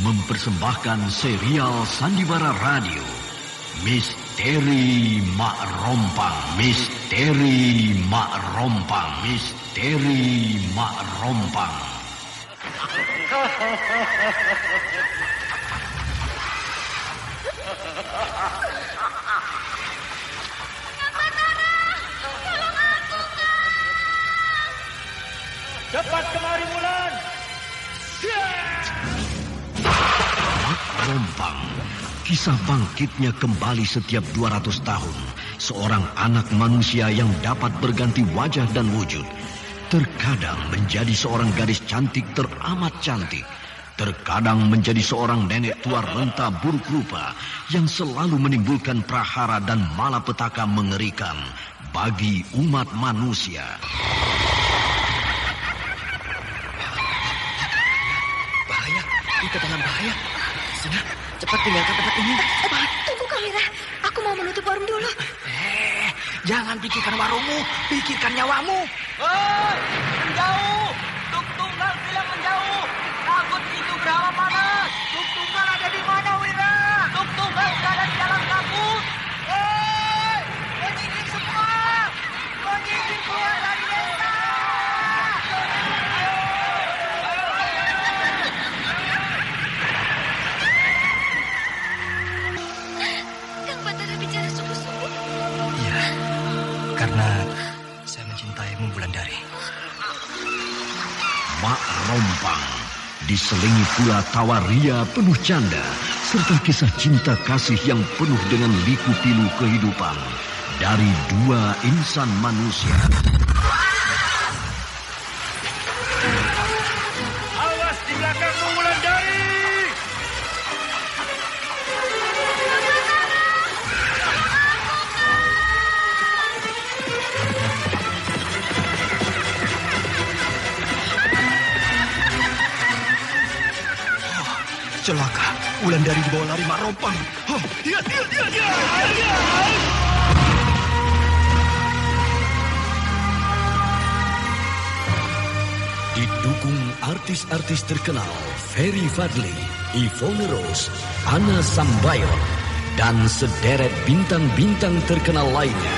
mempersembahkan serial Sandiwara Radio Misteri Mak Rompang. Misteri Mak Rompang. Misteri Mak Rompang. Cepat kemari, Wulan. Mak Rompang. Kisah bangkitnya kembali setiap 200 tahun. Seorang anak manusia yang dapat berganti wajah dan wujud. Terkadang menjadi seorang gadis cantik teramat cantik. Terkadang menjadi seorang nenek tua renta buruk rupa yang selalu menimbulkan prahara dan malapetaka mengerikan bagi umat manusia. Bahaya, kita dalam bahaya. Sudah, cepat tinggalkan tempat ini. Cepat. Tunggu, Kamira. Aku mau menutup warung dulu. Jangan pikirkan warungmu, pikirkan nyawamu. Hei, menjauh. Tuk Tunggal bilang menjauh. Takut itu berawa panas. Tuk Tunggal ada di mana, Wira? Tuk Tunggal berada di dalam kabut. Hei, menyingkir semua. Menyingkir keluar dari desa. Kang Batara bicara sungguh-sungguh. Iya, karena saya mencintaimu, Wulandari. Mak Rompang diselingi pula tawa ria penuh canda serta kisah cinta kasih yang penuh dengan liku-pilu kehidupan dari dua insan manusia. Awas di belakangmu, Wulandari. Celaka, Wulandari dibawa lari Mak Rompang. Iya. Didukung artis-artis terkenal Ferry Fadli, Yvonne Rose, Anna Sambayon, dan sederet bintang-bintang terkenal lainnya.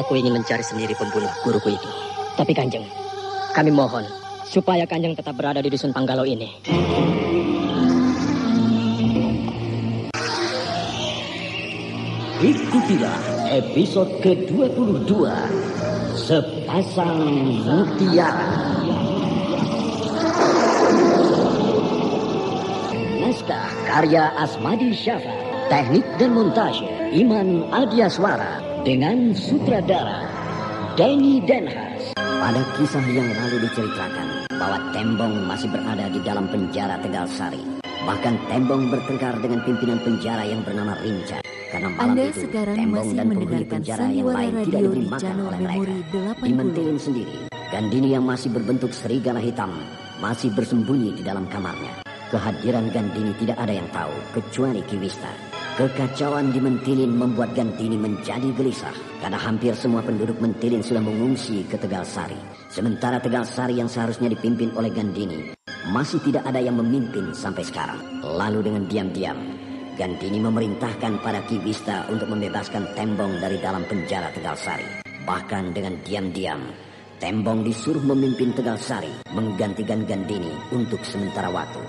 Aku ingin mencari sendiri pembunuh guruku itu. Tapi Kanjeng, kami mohon supaya Kanjeng tetap berada di dusun Panggalo ini. Ikutilah episode ke-22, Sepasang Mutiara. Naskah karya Asmadi Syafa, teknik dan montase Iman Adiaswara, dengan sutradara Denny Denhas. Pada kisah yang lalu diceritakan bahwa Tembong masih berada di dalam penjara Tegalsari. Bahkan Tembong bertengkar dengan pimpinan penjara yang bernama Rinca. Karena malam Anda itu sekarang Tembong masih dan penghuni mendengarkan penjara yang Sandiwara lain tidak Radio diberi di makan channel oleh Memori mereka. 80. Dimentilin sendiri, Gandini yang masih berbentuk serigala hitam masih bersembunyi di dalam kamarnya. Kehadiran Gandini tidak ada yang tahu kecuali Ki Wista. Kekacauan di Mentilin membuat Gandini menjadi gelisah karena hampir semua penduduk Mentilin sudah mengungsi ke Tegalsari. Sementara Tegalsari yang seharusnya dipimpin oleh Gandini masih tidak ada yang memimpin sampai sekarang. Lalu dengan diam-diam Gandini memerintahkan pada Ki Wista untuk membebaskan Tembong dari dalam penjara Tegalsari. Bahkan dengan diam-diam Tembong disuruh memimpin Tegalsari menggantikan Gandini untuk sementara waktu.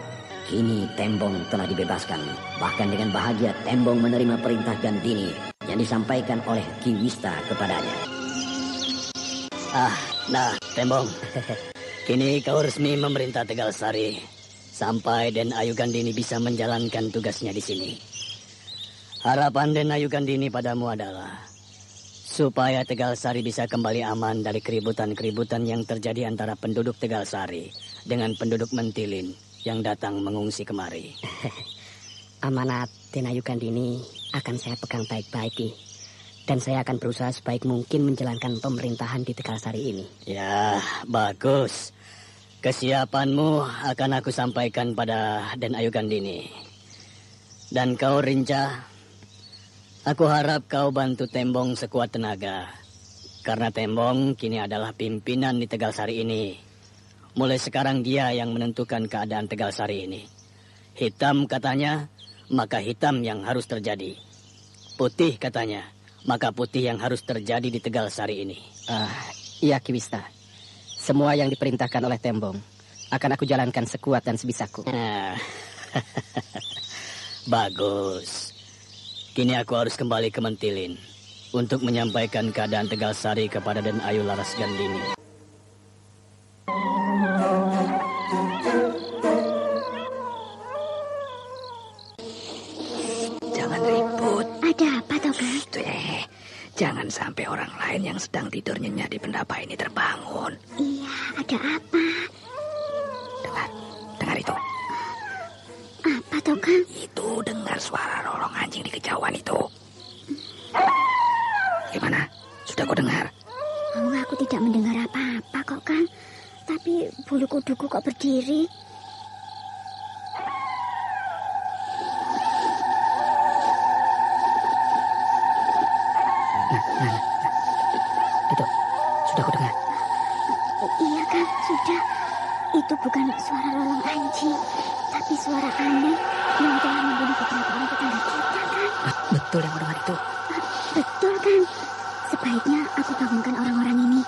Kini Tembong telah dibebaskan. Bahkan dengan bahagia Tembong menerima perintah Gandini yang disampaikan oleh Ki Wista kepadanya. Nah Tembong, kini kau resmi memerintah Tegalsari. Sampai Den Ayu Gandini bisa menjalankan tugasnya di sini. Harapan Den Ayu Gandini padamu adalah supaya Tegalsari bisa kembali aman dari keributan-keributan yang terjadi antara penduduk Tegalsari dengan penduduk Mentilin yang datang mengungsi kemari. Amanat Den Ayu Gandini akan saya pegang baik-baik, Ki. Dan saya akan berusaha sebaik mungkin menjalankan pemerintahan di Tegalsari ini. Ya, bagus. Kesiapanmu akan aku sampaikan pada Den Ayu Gandini. Dan kau Rinca, aku harap kau bantu Tembong sekuat tenaga. Karena Tembong kini adalah pimpinan di Tegalsari ini. Mulai sekarang dia yang menentukan keadaan Tegalsari ini. Hitam katanya, maka hitam yang harus terjadi. Putih katanya, maka putih yang harus terjadi di Tegalsari ini. Iya Ki Wista. Semua yang diperintahkan oleh Tembong akan aku jalankan sekuat dan sebisaku. Bagus. Kini aku harus kembali ke Mentilin untuk menyampaikan keadaan Tegalsari kepada Den Ayu Laras Gandini. Jangan ribut. Ada apa toh, Kang? Jangan sampai orang lain yang sedang tidur nyenyak di pendapa ini terbangun. Iya, ada apa? Dengar itu. Apa toh, Kang? Itu dengar suara rolong anjing di kejauhan itu. Gimana? Sudah kau dengar? Oh, aku tidak mendengar apa-apa kok, Kang. Tapi bulu kuduku kok berdiri. Itu, sudah kau dengar? Iya, Kang, sudah. Itu bukan suara lolong anjing, tapi suara aneh yang telah membunuh beberapa orang tetangga kita, Kang. Betul yang kau dengar itu. Betul, Kang. Sebaiknya aku bangunkan orang-orang ini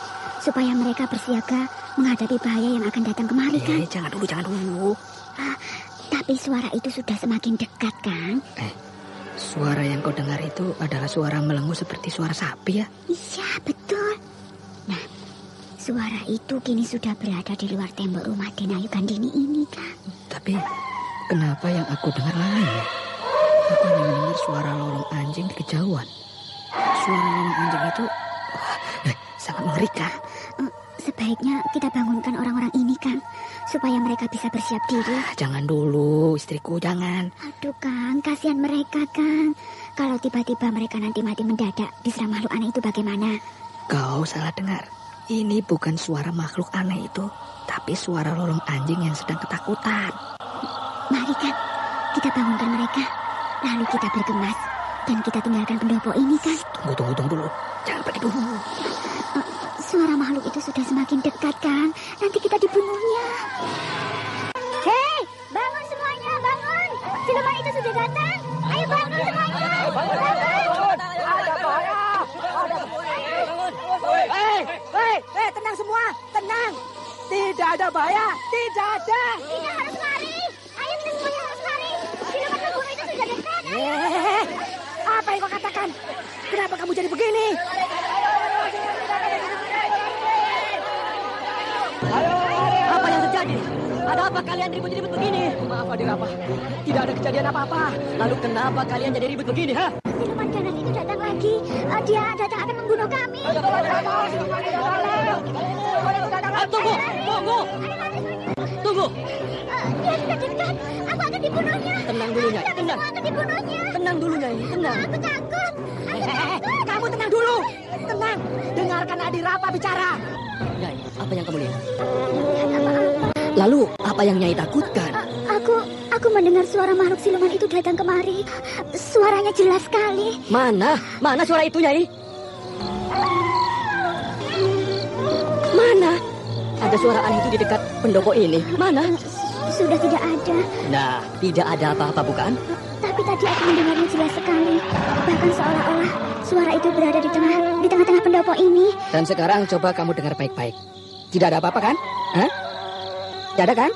supaya mereka bersiaga menghadapi bahaya yang akan datang kemari, Kang. Jangan dulu. Tapi suara itu sudah semakin dekat, Kang. Suara yang kau dengar itu adalah suara melengu seperti suara sapi ya? Iya, betul. Nah, suara itu kini sudah berada di luar tembok rumah Den Ayu Gandini ini, Kang. Tapi kenapa yang aku dengar lain ya? Aku hanya mendengar suara lolong anjing di kejauhan. Suara lolong anjing itu sangat mengerikan. Sebaiknya kita bangunkan orang-orang ini, Kang, supaya mereka bisa bersiap diri. Jangan dulu, istriku, jangan. Aduh, Kang, kasihan mereka, Kang. Kalau tiba-tiba mereka nanti mati mendadak diserang makhluk aneh itu bagaimana? Kau salah dengar. Ini bukan suara makhluk aneh itu, tapi suara lolong anjing yang sedang ketakutan. Mari, Kang, kita bangunkan mereka. Lalu kita bergemas dan kita tinggalkan pendopo ini, Kang. Tunggu dulu. Jangan pergi dulu. Suara makhluk itu sudah semakin dekat, Kang. Nanti kita dibunuhnya. Hei, bangun semuanya, bangun. Siluman itu sudah datang. Ayo bangun semuanya. Ada bahaya. Hei, tenang semua, tenang. Tidak ada bahaya, tidak ada. Kita harus lari. Ayo kita semuanya harus lari. Siluman pembunuh itu sudah dekat. Apa yang kau katakan? Kenapa kamu jadi begini? Apa yang terjadi? Ada apa kalian ribut-ribut begini? Maaf Adirapa, tidak ada kejadian apa-apa. Lalu kenapa kalian jadi ribut begini, ha? Siluman ganas itu datang lagi. Dia datang akan membunuh kami. Tunggu. Dia sudah dekat. Aku akan dibunuhnya. Tenang dulu, Nyai. Tenang. Aku akan dibunuhnya. Tenang dulu, Nyai. Tenang. Aku takut. Kamu tenang dulu. Tenang. Dengarkan Adirapa bicara. Nyai, apa yang kamu lihat? Apa-apa. Lalu, apa yang Nyai takutkan? Aku mendengar suara makhluk siluman itu datang kemari. Suaranya jelas sekali. Mana? Mana suara itu, Nyai? Mana? Ada suara aneh itu di dekat pendopo ini. Mana? Sudah tidak ada. Nah, tidak ada apa-apa, bukan? Tapi tadi aku mendengarnya jelas sekali. Bahkan seolah-olah suara itu berada di tengah-tengah pendopo ini. Dan sekarang coba kamu dengar baik-baik. Tidak ada apa-apa kan? Hah? Tidak ada kan?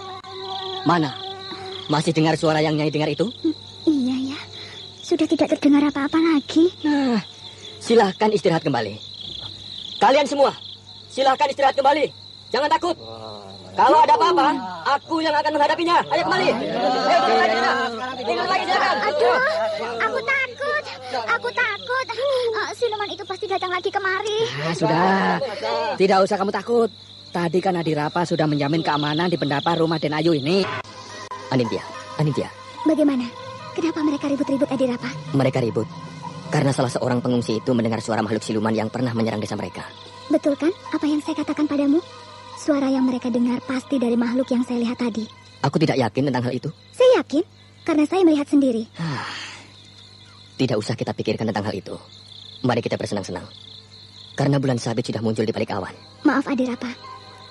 Mana? Masih dengar suara yang Nyai dengar itu? Iya ya. Sudah tidak terdengar apa-apa lagi. Nah, silahkan istirahat kembali. Kalian semua, silahkan istirahat kembali. Jangan takut. Kalau ada apa-apa, aku yang akan menghadapinya. Ayo kembali. Tinggal lagi, silakan. Aduh, aku takut. Aku takut. Siluman itu pasti datang lagi kemari. Nah, sudah. Tidak usah kamu takut. Tadi kan Adirapa sudah menjamin keamanan di pendapa rumah Den Ayu ini. Anindya. Bagaimana? Kenapa mereka ribut-ribut, Adirapa? Mereka ribut Karena salah seorang pengungsi itu mendengar suara makhluk siluman yang pernah menyerang desa mereka. Betul kan apa yang saya katakan padamu? Suara yang mereka dengar pasti dari makhluk yang saya lihat tadi. Aku tidak yakin tentang hal itu. Saya yakin, karena saya melihat sendiri. Tidak usah kita pikirkan tentang hal itu. Mari kita bersenang-senang. Karena bulan sabit sudah muncul di balik awan. Maaf Adirapa,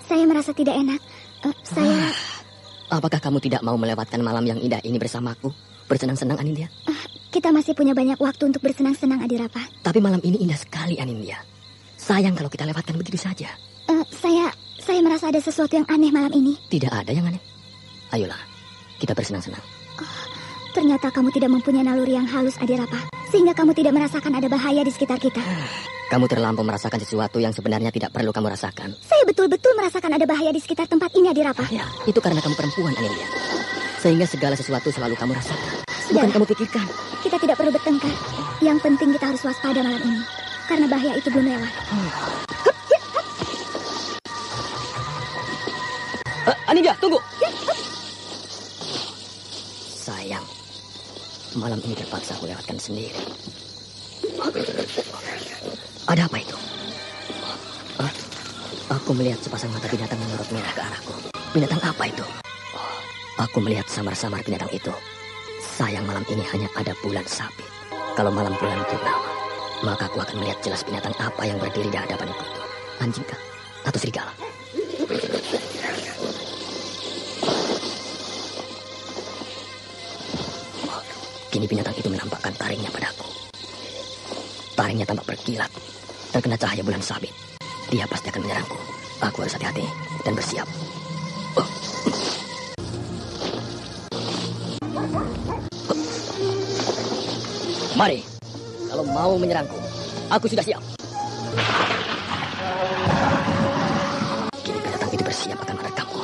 saya merasa tidak enak. Apakah kamu tidak mau melewatkan malam yang indah ini bersamaku? Bersenang-senang, Anindya? Kita masih punya banyak waktu untuk bersenang-senang, Adirapa. Tapi malam ini indah sekali, Anindya. Sayang kalau kita lewatkan begitu saja. Saya merasa ada sesuatu yang aneh malam ini. Tidak ada yang aneh. Ayolah, kita bersenang-senang. Ternyata kamu tidak mempunyai naluri yang halus, Adirapa. Sehingga kamu tidak merasakan ada bahaya di sekitar kita. Kamu terlampau merasakan sesuatu yang sebenarnya tidak perlu kamu rasakan. Saya betul-betul merasakan ada bahaya di sekitar tempat ini, Adirapa. Ya, itu karena kamu perempuan, Anindya. Sehingga segala sesuatu selalu kamu rasakan. Bukan kamu pikirkan. Kita tidak perlu bertengkar. Yang penting kita harus waspada malam ini. Karena bahaya itu belum lewat. Anindya, tunggu. Sayang, malam ini terpaksa aku lewatkan sendiri. Ada apa itu? Aku melihat sepasang mata binatang menyorot merah ke arahku. Binatang apa itu? Aku melihat samar-samar binatang itu. Sayang malam ini hanya ada bulan sabit. Kalau malam bulan purnama, maka aku akan melihat jelas binatang apa yang berdiri di hadapanku itu. Anjingkah? Atau serigala? Kini binatang itu menampakkan taringnya padaku. Taringnya tampak berkilat. Terkena cahaya bulan sabit. Dia pasti akan menyerangku. Aku harus hati-hati dan bersiap. Mari, kalau mau menyerangku, aku sudah siap. Kini binatang itu bersiap akan menerkamku.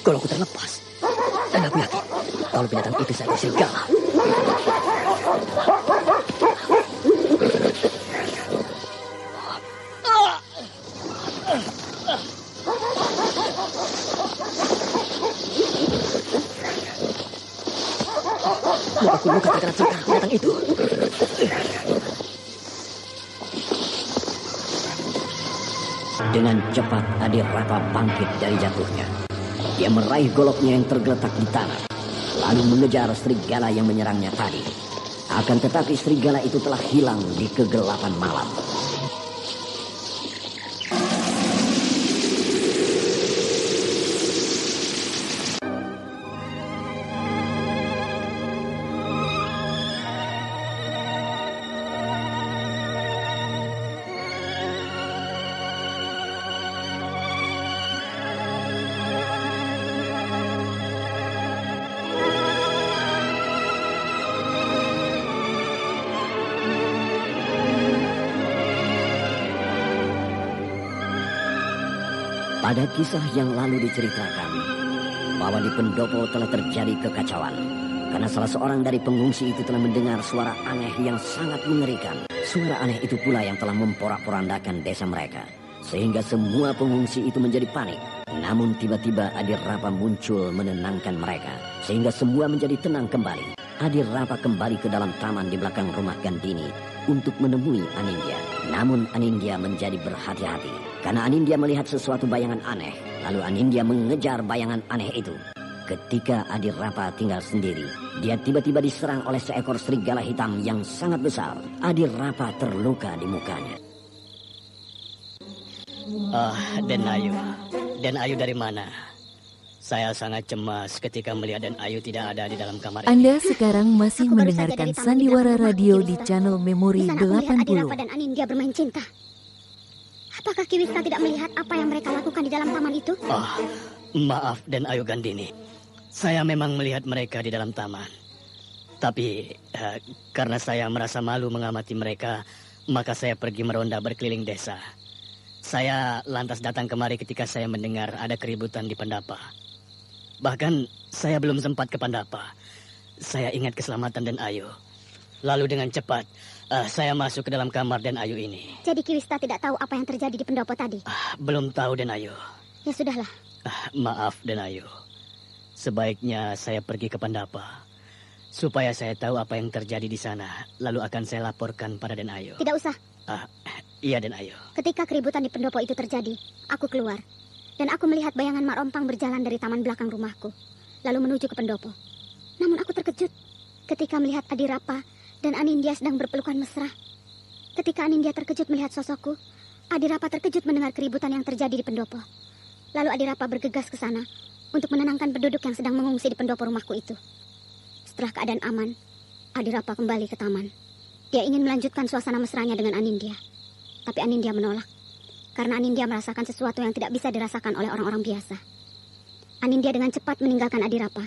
Kalau aku terlepas, dan aku yakin kalau binatang itu seekor serigala. Aku luka terkena cengkar binatang itu. Dengan cepat Adirapa bangkit dari jatuhnya. Dia meraih goloknya yang tergeletak di tanah, lalu mengejar serigala yang menyerangnya tadi. Akan tetapi serigala itu telah hilang di kegelapan malam. Pada kisah yang lalu diceritakan bahwa di pendopo telah terjadi kekacauan karena salah seorang dari pengungsi itu telah mendengar suara aneh yang sangat mengerikan. Suara aneh itu pula yang telah memporak-porandakan desa mereka sehingga semua pengungsi itu menjadi panik. Namun tiba-tiba Adirapa muncul menenangkan mereka sehingga semua menjadi tenang kembali. Adirapa kembali ke dalam taman di belakang rumah Gandini untuk menemui Anindya. Namun Anindya menjadi berhati-hati karena Anindya melihat sesuatu bayangan aneh. Lalu Anindya mengejar bayangan aneh itu. Ketika Adirapa tinggal sendiri, dia tiba-tiba diserang oleh seekor serigala hitam yang sangat besar. Adirapa terluka di mukanya. Den Ayu. Den Ayu dari mana? Saya sangat cemas ketika melihat Den Ayu tidak ada di dalam kamar ini. Anda sekarang masih mendengarkan Sandiwara Radio di channel Memori Di sana aku melihat 80. Adirapa dan Anindya bermain cinta. Apakah Ki Wista tidak melihat apa yang mereka lakukan di dalam taman itu? Maaf Den Ayu Gandini. Saya memang melihat mereka di dalam taman. Tapi karena saya merasa malu mengamati mereka, maka saya pergi meronda berkeliling desa. Saya lantas datang kemari ketika saya mendengar ada keributan di Pendapa. Bahkan saya belum sempat ke Pendapa. Saya ingat keselamatan Den Ayu. Lalu dengan cepat saya masuk ke dalam kamar Den Ayu ini. Jadi Ki Wista tidak tahu apa yang terjadi di pendopo tadi? Belum tahu Den Ayu. Ya sudahlah. Maaf Den Ayu. Sebaiknya saya pergi ke Pendapa supaya saya tahu apa yang terjadi di sana. Lalu akan saya laporkan pada Den Ayu. Tidak usah. Iya Den Ayu. Ketika keributan di pendopo itu terjadi, aku keluar. Dan aku melihat bayangan Mak Rompang berjalan dari taman belakang rumahku, lalu menuju ke pendopo. Namun aku terkejut ketika melihat Adirapa dan Anindya sedang berpelukan mesra. Ketika Anindya terkejut melihat sosokku, Adirapa terkejut mendengar keributan yang terjadi di pendopo. Lalu Adirapa bergegas ke sana untuk menenangkan penduduk yang sedang mengungsi di pendopo rumahku itu. Setelah keadaan aman, Adirapa kembali ke taman. Dia ingin melanjutkan suasana mesranya dengan Anindya. Tapi Anindya menolak. Karena Anindya merasakan sesuatu yang tidak bisa dirasakan oleh orang-orang biasa. Anindya dengan cepat meninggalkan Adirapa.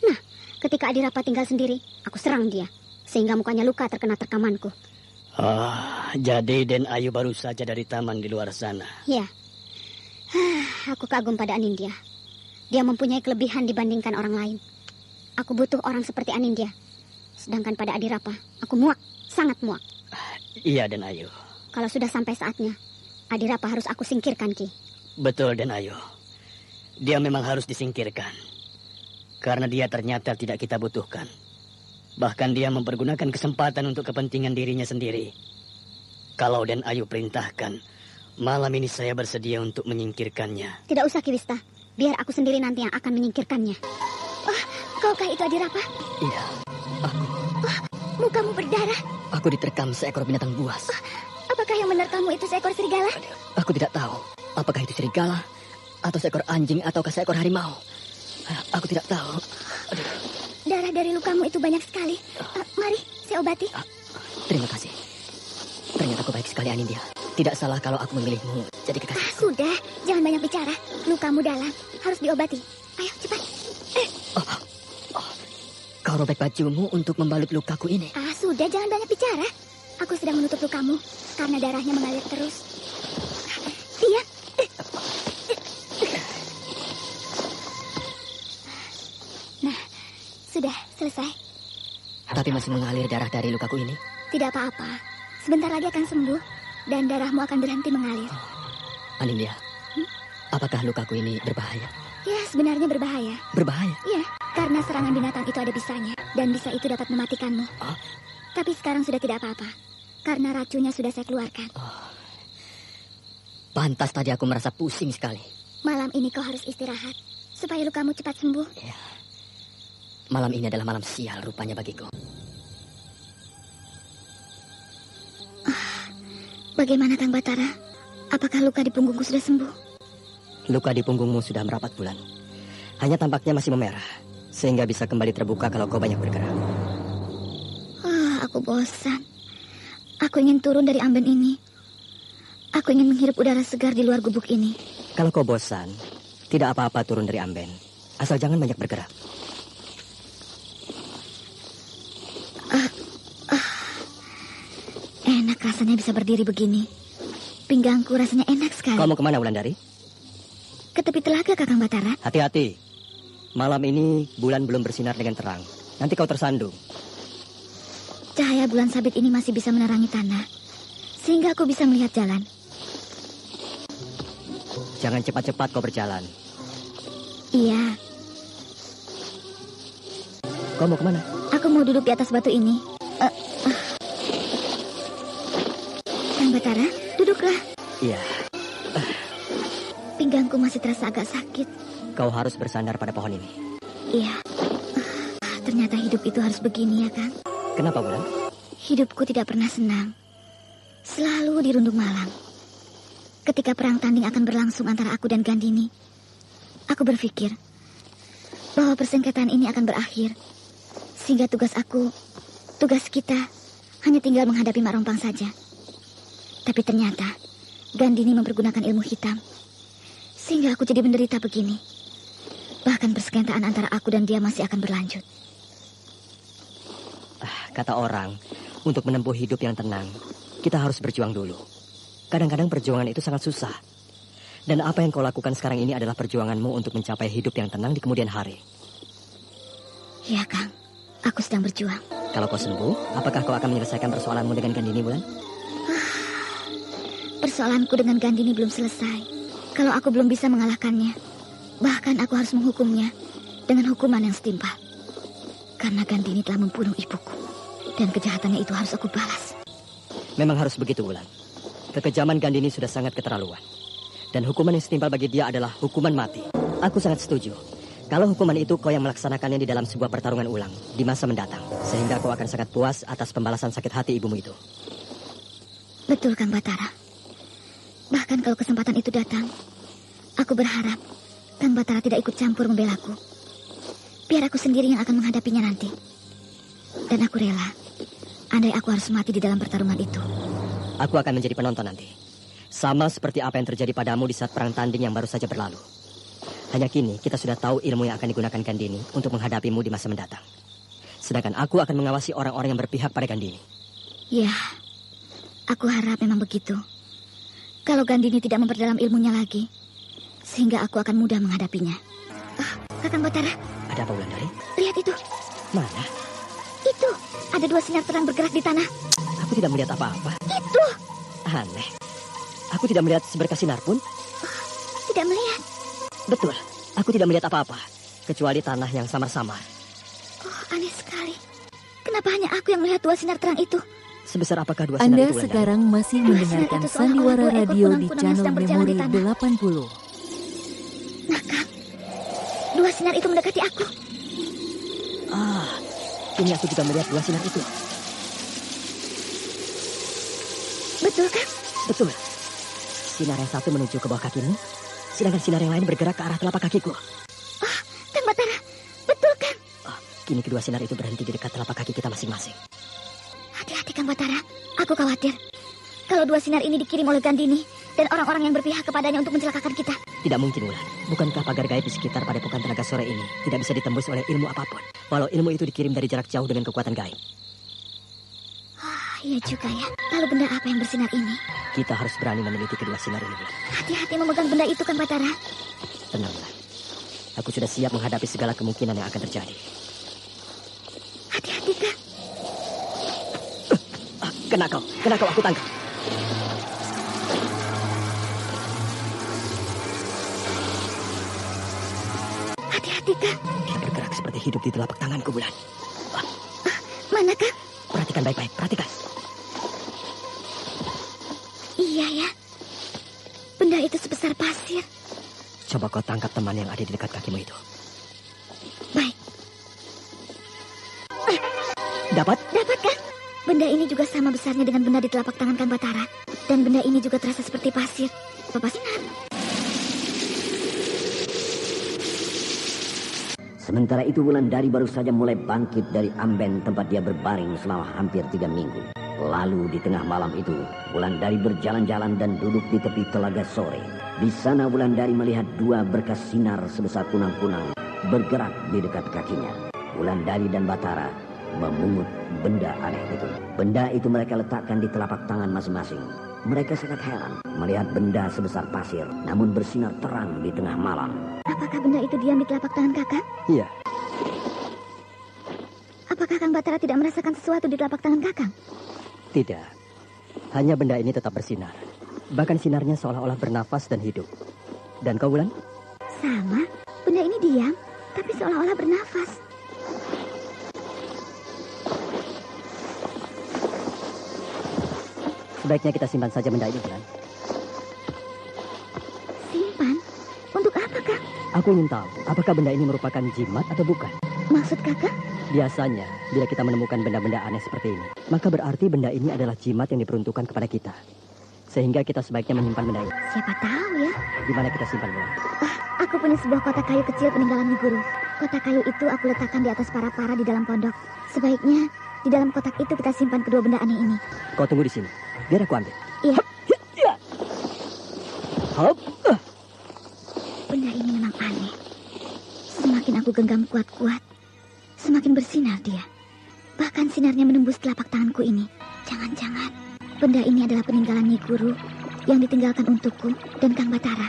Nah, ketika Adirapa tinggal sendiri, aku serang dia. Sehingga mukanya luka terkena terkamanku. Jadi Den Ayu baru saja dari taman di luar sana. Ya. Aku kagum pada Anindya. Dia mempunyai kelebihan dibandingkan orang lain. Aku butuh orang seperti Anindya. Sedangkan pada Adirapa, aku muak. Sangat muak. Iya Den Ayu. Kalau sudah sampai saatnya, Adirapa harus aku singkirkan, Ki. Betul Den Ayu. Dia memang harus disingkirkan. Karena dia ternyata tidak kita butuhkan. Bahkan dia mempergunakan kesempatan untuk kepentingan dirinya sendiri. Kalau Den Ayu perintahkan, malam ini saya bersedia untuk menyingkirkannya. Tidak usah Ki Wista. Biar aku sendiri nanti yang akan menyingkirkannya. Oh, kaukah itu Adirapa? Iya, aku. Oh, mukamu berdarah. Aku diterkam seekor binatang buas. Apakah yang benar kamu itu seekor serigala? Aku tidak tahu. Apakah itu serigala, atau seekor anjing, ataukah seekor harimau? Aku tidak tahu. Aduh. Darah dari lukamu itu banyak sekali. Mari, saya obati. Terima kasih. Ternyata kau baik sekali, Anindya. Tidak salah kalau aku memilihmu jadi kekasihku. Sudah, jangan banyak bicara. Lukamu dalam, harus diobati. Ayo, cepat. Kau robek bajumu untuk membalut lukaku ini. Sudah, jangan banyak bicara. Aku sedang menutup lukamu karena darahnya mengalir terus. Diam. Nah, sudah selesai. Tapi masih mengalir darah dari lukaku ini? Tidak apa-apa. Sebentar lagi akan sembuh dan darahmu akan berhenti mengalir. Anindya, apakah lukaku ini berbahaya? Ya, sebenarnya berbahaya. Berbahaya? Ya, karena serangan binatang itu ada bisanya dan bisa itu dapat mematikanmu. Tapi sekarang sudah tidak apa-apa. Karena racunnya sudah saya keluarkan. Pantas tadi aku merasa pusing sekali. Malam ini kau harus istirahat. Supaya lukamu cepat sembuh. Ya. Malam ini adalah malam sial rupanya bagiku. Bagaimana Kang Batara? Apakah luka di punggungku sudah sembuh? Luka di punggungmu sudah merapat bulan. Hanya tampaknya masih memerah. Sehingga bisa kembali terbuka kalau kau banyak bergerak. Aku bosan. Aku ingin turun dari amben ini. Aku ingin menghirup udara segar di luar gubuk ini. Kalau kau bosan, tidak apa-apa turun dari amben. Asal jangan banyak bergerak. Enak rasanya bisa berdiri begini. Pinggangku rasanya enak sekali. Kau mau kemana, Wulandari? Ke tepi telaga, Kakang Batara. Hati-hati. Malam ini bulan belum bersinar dengan terang. Nanti kau tersandung. Cahaya bulan sabit ini masih bisa menerangi tanah. Sehingga aku bisa melihat jalan. Jangan cepat-cepat kau berjalan. Iya. Kau mau kemana? Aku mau duduk di atas batu ini. Kang Batara, duduklah. Iya. Pinggangku masih terasa agak sakit. Kau harus bersandar pada pohon ini. Iya. Ternyata hidup itu harus begini ya, Kang. Kenapa, Bulan? Hidupku tidak pernah senang. Selalu dirundung malam. Ketika perang tanding akan berlangsung antara aku dan Gandini, aku berpikir bahwa persengketaan ini akan berakhir. Sehingga tugas kita, hanya tinggal menghadapi Mak Rompang saja. Tapi ternyata Gandini mempergunakan ilmu hitam. Sehingga aku jadi menderita begini. Bahkan persengketaan antara aku dan dia masih akan berlanjut. Kata orang, untuk menempuh hidup yang tenang, kita harus berjuang dulu. Kadang-kadang perjuangan itu sangat susah. Dan apa yang kau lakukan sekarang ini adalah perjuanganmu untuk mencapai hidup yang tenang di kemudian hari. Ya, Kang. Aku sedang berjuang. Kalau kau sembuh, apakah kau akan menyelesaikan persoalanmu dengan Gandini, Wulan? Persoalanku dengan Gandini belum selesai. Kalau aku belum bisa mengalahkannya, bahkan aku harus menghukumnya dengan hukuman yang setimpal. Karena Gandini telah membunuh ibuku. Dan kejahatannya itu harus aku balas. Memang harus begitu, Wulan. Kekejaman Gandini sudah sangat keterlaluan. Dan hukuman yang setimpal bagi dia adalah hukuman mati. Aku sangat setuju. Kalau hukuman itu kau yang melaksanakannya di dalam sebuah pertarungan ulang di masa mendatang. Sehingga kau akan sangat puas atas pembalasan sakit hati ibumu itu. Betul, Kang Batara. Bahkan kalau kesempatan itu datang, aku berharap Kang Batara tidak ikut campur membelaku. Biar aku sendiri yang akan menghadapinya nanti. Dan aku rela, andai aku harus mati di dalam pertarungan itu. Aku akan menjadi penonton nanti. Sama seperti apa yang terjadi padamu di saat perang tanding yang baru saja berlalu. Hanya kini kita sudah tahu ilmu yang akan digunakan Gandini untuk menghadapimu di masa mendatang. Sedangkan aku akan mengawasi orang-orang yang berpihak pada Gandini. Ya, aku harap memang begitu. Kalau Gandini tidak memperdalam ilmunya lagi, sehingga aku akan mudah menghadapinya. Kakang Batara. Ada apa, Wulandari? Lihat itu. Mana? Itu, ada 2 sinar terang bergerak di tanah. Aku tidak melihat apa-apa. Itu. Aneh. Aku tidak melihat seberkas sinar pun. Tidak melihat. Betul, aku tidak melihat apa-apa, kecuali tanah yang samar-samar. Aneh sekali. Kenapa hanya aku yang melihat 2 sinar terang itu? Sebesar apakah 2 sinar Anda itu, sekarang masih mendengarkan Sandiwara Radio di channel Memori 80. Nah, Kang, 2 sinar itu mendekati aku. Ini aku juga melihat 2 sinar itu. Betul, Kang? Betul. Sinar yang satu menuju ke bawah kakimu, sedangkan sinar yang lain bergerak ke arah telapak kakiku. Kang Batara, betul, Kang? Kini kedua sinar itu berhenti di dekat telapak kaki kita masing-masing. Hati-hati, Kang Batara. Aku khawatir. Kalau 2 sinar ini dikirim oleh Gandini dan orang-orang yang berpihak kepadanya untuk mencelakakan kita. Tidak mungkin, Wulan. Bukankah pagar gaib di sekitar Padepokan Tenaga Sore ini tidak bisa ditembus oleh ilmu apapun, walau ilmu itu dikirim dari jarak jauh dengan kekuatan gaib? Iya juga ya. Lalu benda apa yang bersinar ini? Kita harus berani meneliti kedua sinar ini, Wulan. Hati-hati memegang benda itu, Kang Batara. Tenang, Wulan. Aku sudah siap menghadapi segala kemungkinan yang akan terjadi. Hati-hati, Kang. Kena kau, aku tangkap. Hati-hati, Kang. Dia bergerak seperti hidup di telapak tanganku, Wulan. Mana, Kang? Perhatikan baik-baik, perhatikan. Iya ya. Benda itu sebesar pasir. Coba kau tangkap teman yang ada di dekat kakimu itu. Baik. Dapat? Dapat, Kang. Benda ini juga sama besarnya dengan benda di telapak tangan Kang Batara. Dan benda ini juga terasa seperti pasir. Apa sinar? Sementara itu Wulandari baru saja mulai bangkit dari amben tempat dia berbaring selama hampir 3 minggu. Lalu di tengah malam itu, Wulandari berjalan-jalan dan duduk di tepi Telaga Sore. Di sana Wulandari melihat 2 berkas sinar sebesar kunang-kunang bergerak di dekat kakinya. Wulandari dan Batara memungut benda aneh itu. Benda itu mereka letakkan di telapak tangan masing-masing. Mereka sangat heran melihat benda sebesar pasir, namun bersinar terang di tengah malam. Apakah benda itu diam di telapak tangan Kakak? Iya. Apakah Kang Batara tidak merasakan sesuatu di telapak tangan Kakak? Tidak. Hanya benda ini tetap bersinar. Bahkan sinarnya seolah-olah bernafas dan hidup. Dan kau, Wulan? Sama. Benda ini diam, tapi seolah-olah bernafas. Sebaiknya kita simpan saja benda ini, Wulan. Simpan? Untuk apa, Kang? Aku ingin tahu, apakah benda ini merupakan jimat atau bukan? Maksud Kakak? Biasanya, bila kita menemukan benda-benda aneh seperti ini, maka berarti benda ini adalah jimat yang diperuntukkan kepada kita. Sehingga kita sebaiknya menyimpan benda ini. Siapa tahu ya. Di mana kita simpan, Wulan? Aku punya sebuah kotak kayu kecil peninggalan Nyi Guru. Kotak kayu itu aku letakkan di atas para-para di dalam pondok. Sebaiknya di dalam kotak itu kita simpan kedua benda aneh ini. Kau tunggu di sini. Biar aku ambil. Iya. Hop. Benda ini memang aneh. Semakin aku genggam kuat-kuat, semakin bersinar dia. Bahkan sinarnya menembus telapak tanganku ini. Jangan-jangan benda ini adalah peninggalan Nyi Guru yang ditinggalkan untukku dan Kang Batara.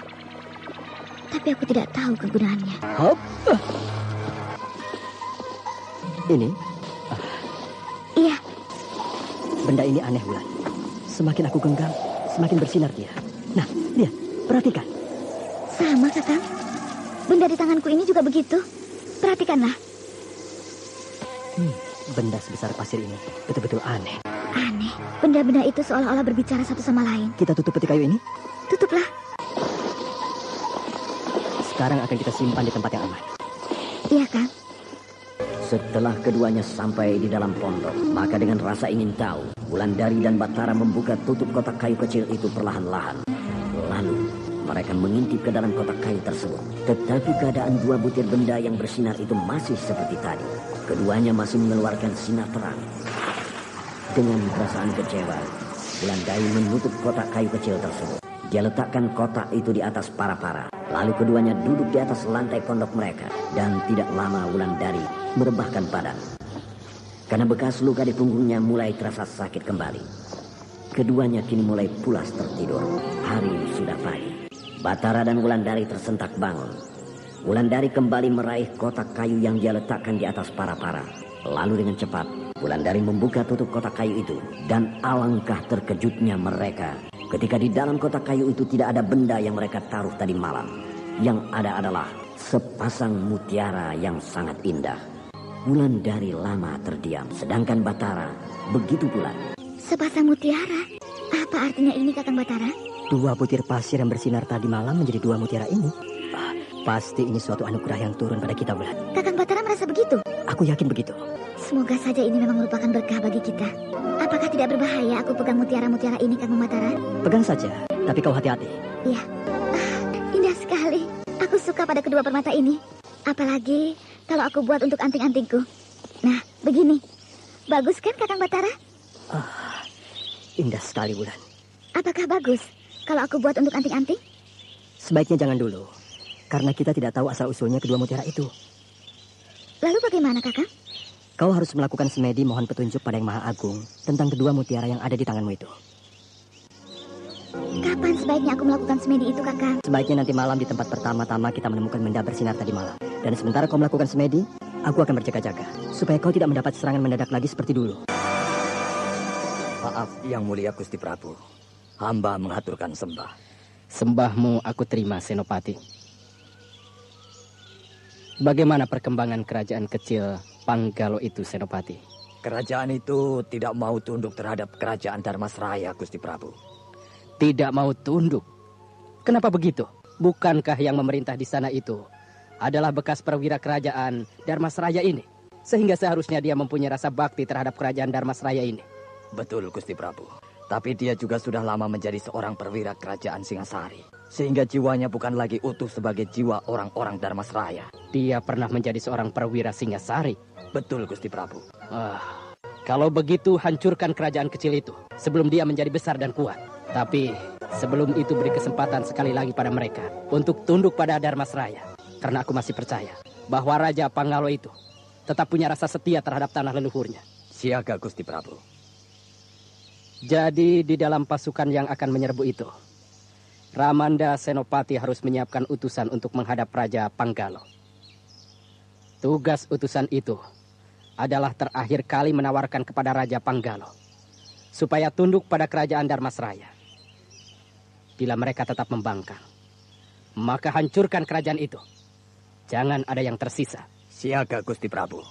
Tapi aku tidak tahu kegunaannya. Hop. Ini? Iya. Benda ini aneh, Wulan. Semakin aku genggam, semakin bersinar dia. Nah, lihat, perhatikan. Sama, Kakang. Benda di tanganku ini juga begitu. Perhatikanlah. Benda sebesar pasir ini betul-betul aneh. Aneh. Benda-benda itu seolah-olah berbicara satu sama lain. Kita tutup peti kayu ini? Tutuplah. Sekarang akan kita simpan di tempat yang aman. Iya, Kang. Setelah keduanya sampai di dalam pondok, maka dengan rasa ingin tahu, Wulandari dan Batara membuka tutup kotak kayu kecil itu perlahan-lahan. Lalu mereka mengintip ke dalam kotak kayu tersebut. Tetapi keadaan dua butir benda yang bersinar itu masih seperti tadi. Keduanya masih mengeluarkan sinar terang. Dengan perasaan kecewa, Wulandari menutup kotak kayu kecil tersebut. Dia letakkan kotak itu di atas para-para. Lalu keduanya duduk di atas lantai pondok mereka. Dan tidak lama Wulandari merebahkan badan. Karena bekas luka di punggungnya mulai terasa sakit kembali. Keduanya kini mulai pulas tertidur. Hari sudah pagi. Batara dan Wulandari tersentak bangun. Wulandari kembali meraih kotak kayu yang dia letakkan di atas para-para. Lalu dengan cepat, Wulandari membuka tutup kotak kayu itu. Dan alangkah terkejutnya mereka ketika di dalam kotak kayu itu tidak ada benda yang mereka taruh tadi malam. Yang ada adalah sepasang mutiara yang sangat indah. Wulandari lama terdiam, sedangkan Batara begitu pula. Sepasang mutiara? Apa artinya ini, Kakang Batara? Dua butir pasir yang bersinar tadi malam menjadi dua mutiara ini. Pasti ini suatu anugerah yang turun pada kita, Wulan. Kakang Batara merasa begitu? Aku yakin begitu. Semoga saja ini memang merupakan berkah bagi kita. Apakah tidak berbahaya aku pegang mutiara-mutiara ini, Kakang Batara? Pegang saja, tapi kau hati-hati. Iya. Indah sekali. Aku suka pada kedua permata ini. Apalagi kalau aku buat untuk anting-antingku. Nah, begini. Bagus kan, Kakang Batara? Indah sekali, Wulan. Apakah bagus kalau aku buat untuk anting-anting? Sebaiknya jangan dulu. Karena kita tidak tahu asal-usulnya kedua mutiara itu. Lalu bagaimana, Kakang? Kau harus melakukan semedi mohon petunjuk pada Yang Maha Agung tentang kedua mutiara yang ada di tanganmu itu. Kapan sebaiknya aku melakukan semedi itu, Kakang? Sebaiknya nanti malam di tempat pertama-tama kita menemukan benda bersinar tadi malam. Dan sementara kau melakukan semedi, aku akan berjaga-jaga. Supaya kau tidak mendapat serangan mendadak lagi seperti dulu. Maaf, Yang Mulia Gusti Prabu. Hamba mengaturkan sembah. Sembahmu aku terima, Senopati. Bagaimana perkembangan kerajaan kecil Panggalo itu, Senopati? Kerajaan itu tidak mau tunduk terhadap kerajaan Dharmasraya, Gusti Prabu. Tidak mau tunduk? Kenapa begitu? Bukankah yang memerintah di sana itu adalah bekas perwira kerajaan Dharmasraya ini? Sehingga seharusnya dia mempunyai rasa bakti terhadap kerajaan Dharmasraya ini. Betul, Gusti Prabu. Tapi dia juga sudah lama menjadi seorang perwira kerajaan Singasari. Sehingga jiwanya bukan lagi utuh sebagai jiwa orang-orang Dharmasraya. Dia pernah menjadi seorang perwira Singasari? Betul, Gusti Prabu. Kalau begitu hancurkan kerajaan kecil itu sebelum dia menjadi besar dan kuat. Tapi sebelum itu beri kesempatan sekali lagi pada mereka untuk tunduk pada Dharmasraya. Karena aku masih percaya bahwa Raja Panggalo itu tetap punya rasa setia terhadap tanah leluhurnya. Siaga, Gusti Prabu. Jadi di dalam pasukan yang akan menyerbu itu, Ramanda Senopati harus menyiapkan utusan untuk menghadap Raja Panggalo. Tugas utusan itu adalah terakhir kali menawarkan kepada Raja Panggalo supaya tunduk pada kerajaan Dharmasraya. Bila mereka tetap membangkang, maka hancurkan kerajaan itu. Jangan ada yang tersisa. Siaga, Gusti Prabu.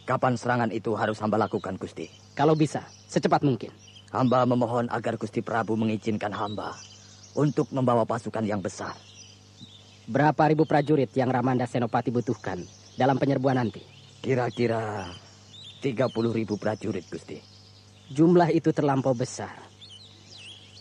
Kapan serangan itu harus hamba lakukan, Gusti? Kalau bisa, secepat mungkin. Hamba memohon agar Gusti Prabu mengizinkan hamba untuk membawa pasukan yang besar. Berapa ribu prajurit yang Ramanda Senopati butuhkan dalam penyerbuan nanti? Kira-kira 30.000 prajurit, Gusti. Jumlah itu terlampau besar.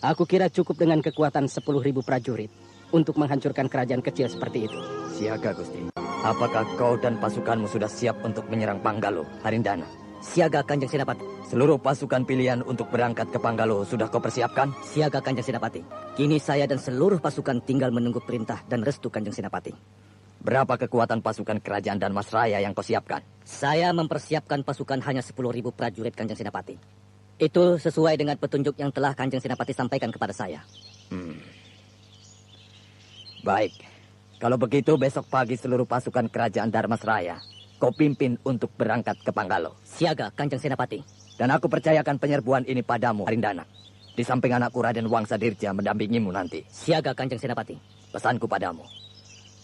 Aku kira cukup dengan kekuatan 10.000 prajurit untuk menghancurkan kerajaan kecil seperti itu. Siaga, Gusti. Apakah kau dan pasukanmu sudah siap untuk menyerang Panggalo, Harindana? Siaga, Kanjeng Senapati. Seluruh pasukan pilihan untuk berangkat ke Panggalo sudah kau persiapkan? Siaga, Kanjeng Senapati. Kini saya dan seluruh pasukan tinggal menunggu perintah dan restu Kanjeng Senapati. Berapa kekuatan pasukan kerajaan Dharmasraya yang kau siapkan? Saya mempersiapkan pasukan hanya 10.000 prajurit, Kanjeng Senapati. Itu sesuai dengan petunjuk yang telah Kanjeng Senapati sampaikan kepada saya. Baik. Kalau begitu besok pagi seluruh pasukan kerajaan Dharmasraya kau pimpin untuk berangkat ke Panggalo. Siaga, Kanjeng Senapati. Dan aku percayakan penyerbuan ini padamu, Arindana. Di samping anakku Raden Wangsadirja mendampingimu nanti. Siaga, Kanjeng Senapati. Pesanku padamu,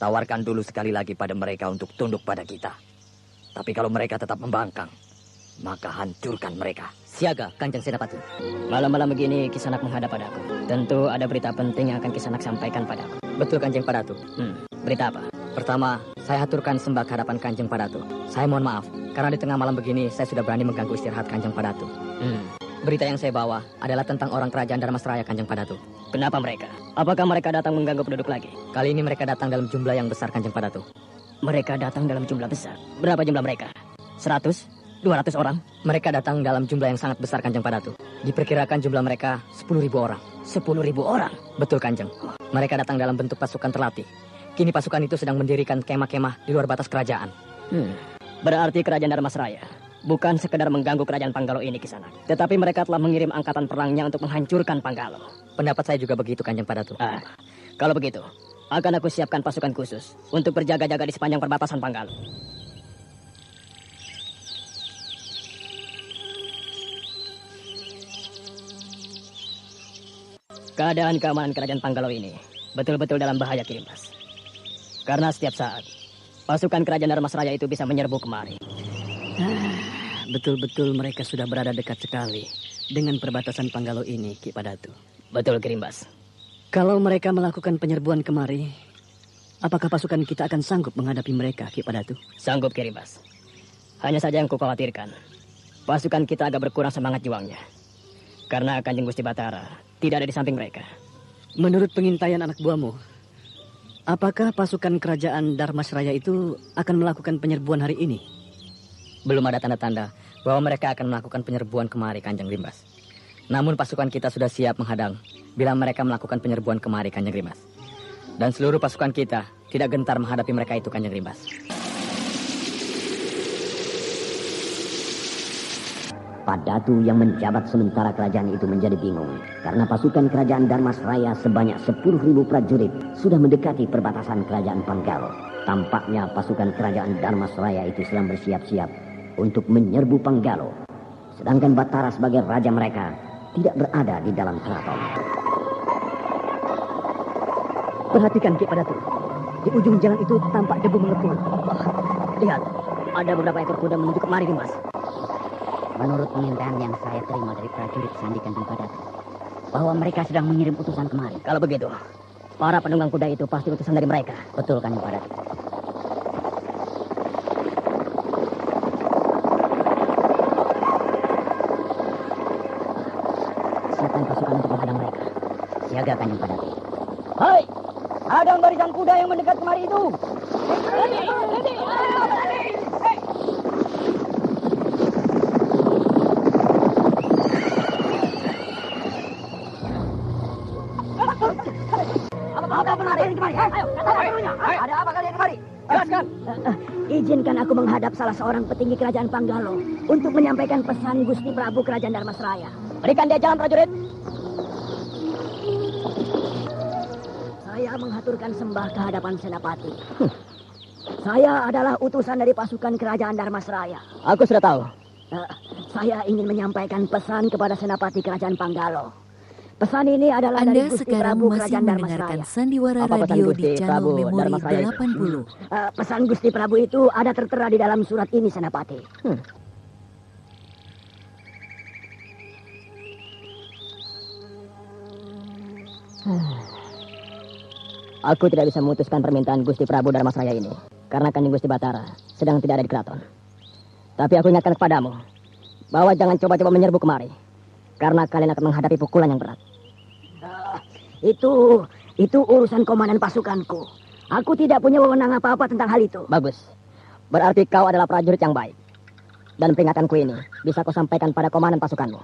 tawarkan dulu sekali lagi pada mereka untuk tunduk pada kita. Tapi kalau mereka tetap membangkang, maka hancurkan mereka. Siaga, Kanjeng Senapati. Malam-malam begini Kisanak menghadap padaku. Tentu ada berita penting yang akan Kisanak sampaikan padaku. Betul, Kanjeng Padatu. Berita apa? Pertama, saya haturkan sembah ke hadapan Kanjeng Padatu. Saya mohon maaf, karena di tengah malam begini saya sudah berani mengganggu istirahat Kanjeng Padatu. Berita yang saya bawa adalah tentang orang kerajaan Dharmasraya, Kanjeng Padatu. Kenapa mereka? Apakah mereka datang mengganggu penduduk lagi? Kali ini mereka datang dalam jumlah yang besar, Kanjeng Padatu. Mereka datang dalam jumlah besar. Berapa jumlah mereka? 100? 200 orang? Mereka datang dalam jumlah yang sangat besar, Kanjeng Padatu. Diperkirakan jumlah mereka 10.000 orang. 10.000 orang? Betul, Kanjeng. Mereka datang dalam bentuk pasukan terlatih. Kini pasukan itu sedang mendirikan kemah-kemah di luar batas kerajaan. Berarti kerajaan Dharmasraya bukan sekedar mengganggu kerajaan Panggalo ini, Kisanak. Tetapi mereka telah mengirim angkatan perangnya untuk menghancurkan Panggalo. Pendapat saya juga begitu, Kanjeng Padatu. Kalau begitu, akan aku siapkan pasukan khusus untuk berjaga-jaga di sepanjang perbatasan Panggalo. Keadaan keamanan kerajaan Panggalo ini betul-betul dalam bahaya, Kirimbas. Karena setiap saat pasukan kerajaan Dharmasraya itu bisa menyerbu kemari. Betul-betul mereka sudah berada dekat sekali dengan perbatasan Panggalo ini, Ki Padatu. Betul, Kirimbas. Kalau mereka melakukan penyerbuan kemari, apakah pasukan kita akan sanggup menghadapi mereka, Ki Padatu? Sanggup, Kirimbas. Hanya saja yang kukhawatirkan, pasukan kita agak berkurang semangat juangnya. Karena Kanjeng Gusti Batara tidak ada di samping mereka. Menurut pengintaian anak buahmu, apakah pasukan kerajaan Dharmasraya itu akan melakukan penyerbuan hari ini? Belum ada tanda-tanda bahwa mereka akan melakukan penyerbuan kemari, Kanjeng Rimbas. Namun pasukan kita sudah siap menghadang bila mereka melakukan penyerbuan kemari, Kanjeng Rimbas. Dan seluruh pasukan kita tidak gentar menghadapi mereka itu, Kanjeng Rimbas. Padatu yang menjabat sementara kerajaan itu menjadi bingung karena pasukan kerajaan Dharmasraya sebanyak 10.000 prajurit sudah mendekati perbatasan kerajaan Panggalo. Tampaknya pasukan kerajaan Dharmasraya itu sedang bersiap-siap untuk menyerbu Panggalo. Sedangkan Batara sebagai raja mereka tidak berada di dalam keraton. Perhatikan, Ki Padatu. Di ujung jalan itu tampak debu mengepul. Lihat, ada beberapa ekor kuda menuju kemari, Rimbas. Menurut pengintaian yang saya terima dari prajurit Sandi Kanjeng Padatu, bahwa mereka sedang mengirim utusan kemari. Kalau begitu, para penunggang kuda itu pasti utusan dari mereka. Betul, Kanjeng Padatu. Siapkan pasukan untuk menghadang mereka. Siaga, Kanjeng Padatu. Hai, hadang barisan kuda yang mendekat kemari itu. Ada apa kalian kemari? Jelaskan. Izinkan aku menghadap salah seorang petinggi kerajaan Panggalo untuk menyampaikan pesan Gusti Prabu Kerajaan Dharmasraya. Berikan dia jalan, prajurit. Saya menghaturkan sembah ke hadapan Senapati. Saya adalah utusan dari pasukan kerajaan Dharmasraya. Aku sudah tahu. Saya ingin menyampaikan pesan kepada Senapati Kerajaan Panggalo. Pesan ini adalah Anda dari Gusti sekarang Prabu masih Kerajaan mendengarkan Dharmasraya. Sandiwara Radio di channel Memori 80. Pesan Gusti Prabu itu ada tertera di dalam surat ini, Senapati. Aku tidak bisa memutuskan permintaan Gusti Prabu Dharmasraya ini karena Kanjeng Gusti Batara sedang tidak ada di keraton. Tapi aku ingatkan kepadamu bahwa jangan coba-coba menyerbu kemari karena kalian akan menghadapi pukulan yang berat. Itu urusan komandan pasukanku. Aku tidak punya wewenang apa-apa tentang hal itu. Bagus. Berarti kau adalah prajurit yang baik. Dan peringatanku ini bisa kau sampaikan pada komandan pasukanmu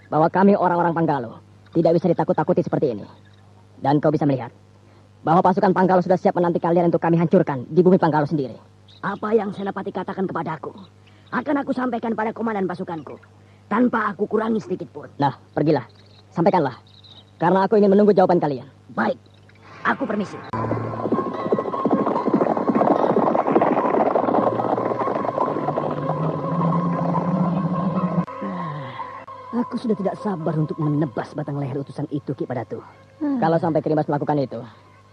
bahwa kami orang-orang Panggalo tidak bisa ditakut-takuti seperti ini. Dan kau bisa melihat bahwa pasukan Panggalo sudah siap menanti kalian untuk kami hancurkan di bumi Panggalo sendiri. Apa yang Senapati katakan kepadaku akan aku sampaikan pada komandan pasukanku. tanpa aku kurangi sedikit pun. Nah, pergilah. Sampaikanlah. Karena aku ingin menunggu jawaban kalian. Baik, aku permisi. Aku sudah tidak sabar untuk menebas batang leher utusan itu, Ki Padatu. Kalau sampai Kirimbas melakukan itu,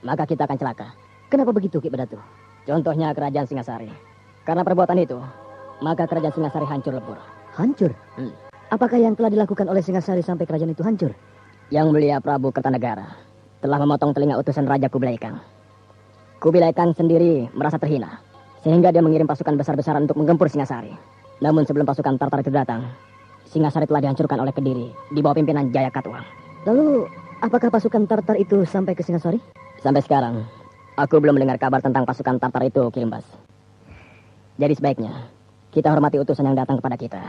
maka kita akan celaka. Kenapa begitu, Ki Padatu? Contohnya kerajaan Singasari. Karena perbuatan itu, maka kerajaan Singasari hancur lebur. Hancur? Apakah yang telah dilakukan oleh Singasari sampai kerajaan itu hancur? Yang Mulia Prabu Kertanegara telah memotong telinga utusan Raja Kubilai Khan. Kubilai Khan sendiri merasa terhina, sehingga dia mengirim pasukan besar-besaran untuk menggempur Singasari. Namun sebelum pasukan Tartar itu datang, Singasari telah dihancurkan oleh Kediri di bawah pimpinan Jaya Katuang. Lalu, apakah pasukan Tartar itu sampai ke Singasari? Sampai sekarang, aku belum mendengar kabar tentang pasukan Tartar itu, Kirimbas. Jadi sebaiknya, kita hormati utusan yang datang kepada kita.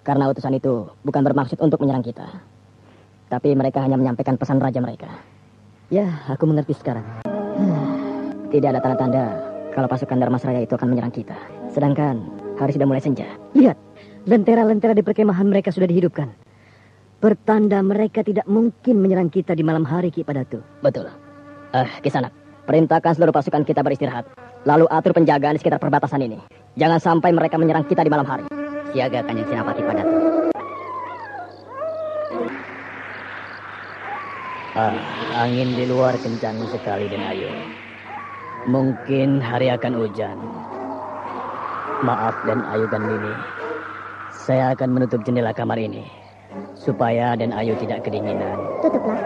Karena utusan itu bukan bermaksud untuk menyerang kita. Tapi mereka hanya menyampaikan pesan raja mereka. Ya, aku mengerti sekarang. Tidak ada tanda-tanda kalau pasukan Dharmasraya itu akan menyerang kita. Sedangkan hari sudah mulai senja. Lihat, lentera-lentera di perkemahan mereka sudah dihidupkan. Pertanda mereka tidak mungkin menyerang kita di malam hari, Ki Padatu. Betul. Kisanak, perintahkan seluruh pasukan kita beristirahat. Lalu atur penjagaan di sekitar perbatasan ini. Jangan sampai mereka menyerang kita di malam hari. Siaga Kanjeng Senapati Padatu. Angin di luar kencang sekali dan ayu. Mungkin hari akan hujan. Maaf dan Ayu Gandini. Saya akan menutup jendela kamar ini supaya dan Ayu tidak kedinginan. Tutuplah.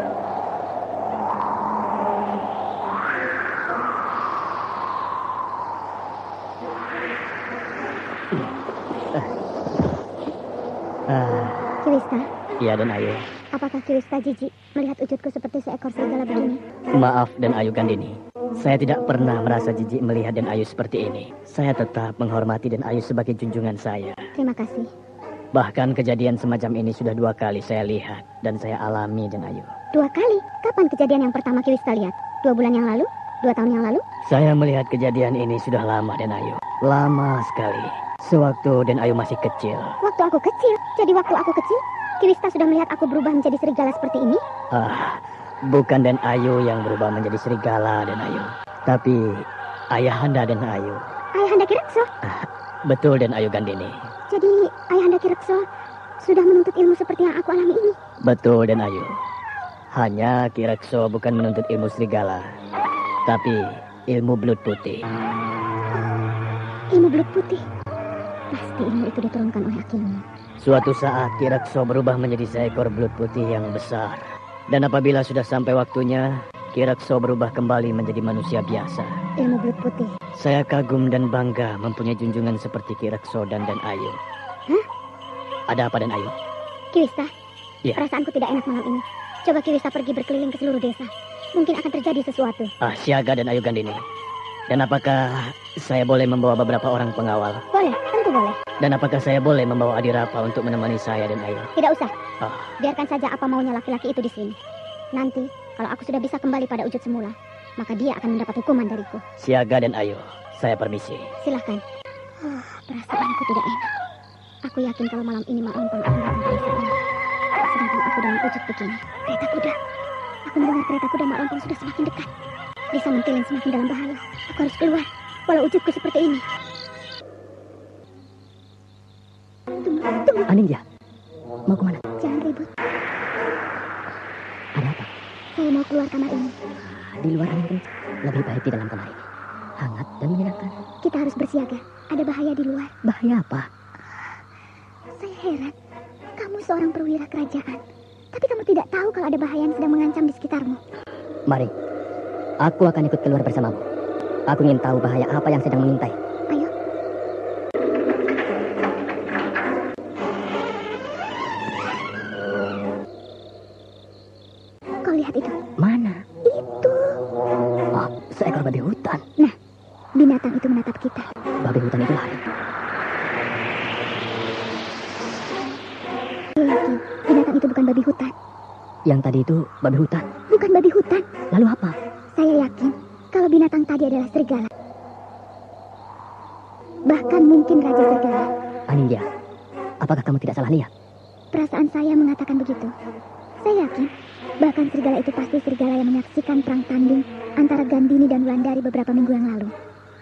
Kiwista. Iya dan Ayu. Apakah Kiwista jijik melihat wujudku seperti seekor serigala begini? Maaf dan Ayu Gandini. Saya tidak pernah merasa jijik melihat dan Ayu seperti ini. Saya tetap menghormati dan Ayu sebagai junjungan saya. Terima kasih. Bahkan kejadian semacam ini sudah 2 kali saya lihat dan saya alami dan Ayu. 2 kali? Kapan kejadian yang pertama Kiwista lihat? 2 bulan yang lalu? 2 tahun yang lalu? Saya melihat kejadian ini sudah lama dan Ayu. Lama sekali. Sewaktu dan Ayu masih kecil. Waktu aku kecil? Jadi waktu aku kecil, Kiwista sudah melihat aku berubah menjadi serigala seperti ini? Bukan dan Ayu yang berubah menjadi serigala dan Ayu. Tapi Ayahanda dan Ayu. Ayahanda Kirekso? Betul dan Ayu Gandini. Jadi Ayahanda Kirekso sudah menuntut ilmu seperti yang aku alami ini? Betul dan Ayu. Hanya Kirekso bukan menuntut ilmu serigala, tapi ilmu belut putih. Ilmu belut putih? Pasti ilmu itu diturunkan oleh Akilmu. Suatu saat Kirekso berubah menjadi seekor belut putih yang besar. Dan apabila sudah sampai waktunya, Kirekso berubah kembali menjadi manusia biasa. Ilmu belut putih? Saya kagum dan bangga mempunyai junjungan seperti Kirekso dan Ayu. Hah? Ada apa dan Ayu? Kiwista, Ya. perasaanku tidak enak malam ini. Coba Kiwista pergi berkeliling ke seluruh desa. Mungkin akan terjadi sesuatu. Siaga dan Ayu Gandini. Dan apakah saya boleh membawa beberapa orang pengawal? Boleh, tentu boleh. Dan apakah saya boleh membawa Adirapa untuk menemani saya dan Ayu? Tidak usah. Biarkan saja apa maunya laki-laki itu di sini. Nanti, kalau aku sudah bisa kembali pada wujud semula, maka dia akan mendapat hukuman dariku. Siaga dan Ayu, saya permisi. Silahkan. Perasaanku tidak enak. Aku yakin kalau malam ini Mak Lompong akan datang ke desa ini. Sedangkan aku dengan wujud begini. Kereta kuda. Aku mendengar kereta kuda Mak Lompong sudah semakin dekat. Desa Mentilin semakin dalam bahaya. Aku harus keluar, walau wujudku seperti ini. Tunggu. Anindya, mau kemana? Jangan ribut. Ada apa? Saya mau keluar kamar ini. Di luar angin kencang. Lebih baik di dalam kamar ini. Hangat dan menyenangkan. Kita harus bersiaga. Ada bahaya di luar. Bahaya apa? Saya heran. Kamu seorang perwira kerajaan. Tapi kamu tidak tahu kalau ada bahaya yang sedang mengancam di sekitarmu. Mari. Aku akan ikut keluar bersamamu. Aku ingin tahu bahaya apa yang sedang mengintai. Ayo. Kau lihat itu? Mana? Itu. Seekor babi hutan. Nah, binatang itu menatap kita. Babi hutan itu lari. Saya yakin binatang itu bukan babi hutan. Yang tadi itu babi hutan? Bukan babi hutan. Lalu apa? Saya yakin kalau binatang tadi adalah serigala. Bahkan mungkin raja serigala. Anindya, apakah kamu tidak salah lihat? perasaan saya mengatakan begitu. Saya yakin, bahkan serigala itu pasti serigala yang menyaksikan perang tanding antara Gandini dan Wulandari beberapa minggu yang lalu.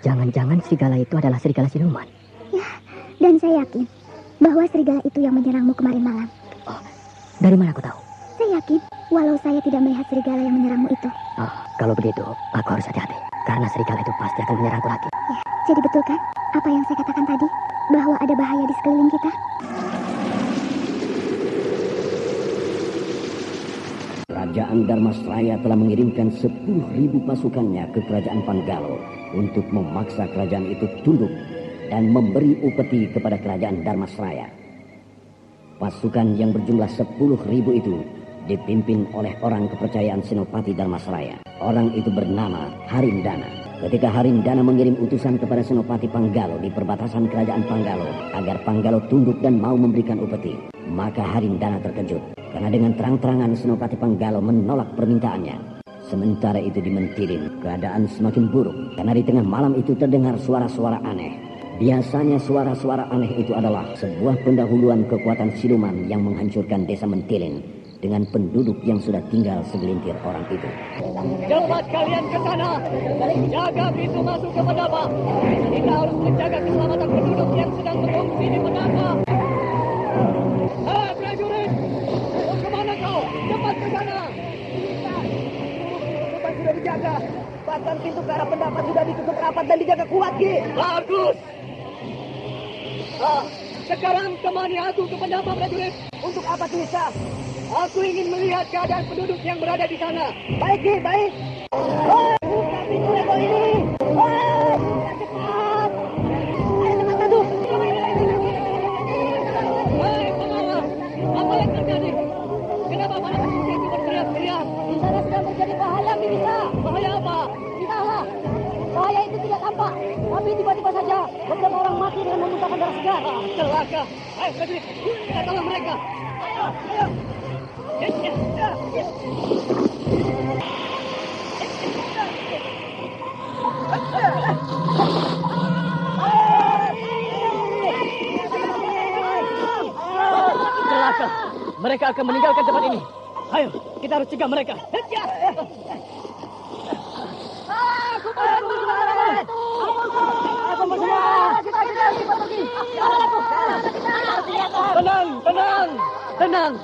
Jangan-jangan serigala itu adalah serigala siluman. Ya, dan saya yakin bahwa serigala itu yang menyerangmu kemarin malam. Oh, dari mana kau tahu? Saya yakin, walau saya tidak melihat serigala yang menyerangmu itu. Oh, kalau begitu, aku harus hati-hati. Karena serigala itu pasti akan menyerangku lagi. Ya, jadi betul kan apa yang saya katakan tadi? Bahwa ada bahaya di sekeliling kita? Kerajaan Dharmasraya telah mengirimkan 10.000 pasukannya ke kerajaan Panggalo untuk memaksa kerajaan itu tunduk dan memberi upeti kepada kerajaan Dharmasraya. Pasukan yang berjumlah 10.000 itu dipimpin oleh orang kepercayaan Senopati Dharmasraya. Orang itu bernama Harindana. Ketika Harindana mengirim utusan kepada Senopati Panggalo di perbatasan kerajaan Panggalo agar Panggalo tunduk dan mau memberikan upeti, maka Harindana terkejut karena dengan terang-terangan Senopati Panggalo menolak permintaannya. Sementara itu di Mentilin, keadaan semakin buruk karena di tengah malam itu terdengar suara-suara aneh. Biasanya suara-suara aneh itu adalah sebuah pendahuluan kekuatan siluman yang menghancurkan desa Mentilin dengan penduduk yang sudah tinggal segelintir orang itu. Cepat kalian ke sana, jaga pintu masuk ke Pendapa. Kita harus menjaga keselamatan penduduk yang sedang mengungsi di Pendapa. Hei prajurit, mau kemana kau? Cepat ke sana. Tempat sudah dijaga, bahkan pintu ke arah Pendapa sudah ditutup rapat dan dijaga kuat, Ki. Bagus. Sekarang temani aku ke Pendapa, prajurit. Untuk apa, Kisah? Aku ingin melihat keadaan penduduk yang berada di sana. Baik, Ki, baik. Hei, buka pintu lego ini. Hei, cepat. Ayo cepat masuk. Hei, pengawas, apa yang terjadi? Kenapa para penduduk itu berteriak-teriak? Di sana sedang terjadi bahaya, Bisa. Bahaya apa? Tidaklah. Bahaya itu tidak tampak. Tapi tiba-tiba saja beberapa orang mati dengan memuntahkan darah segar. Celaka. Ayo, prajurit, kita tolong mereka. Ayo, ayo. Celaka. Mereka akan meninggalkan tempat ini. Ayo, kita harus cegah mereka. Tenang.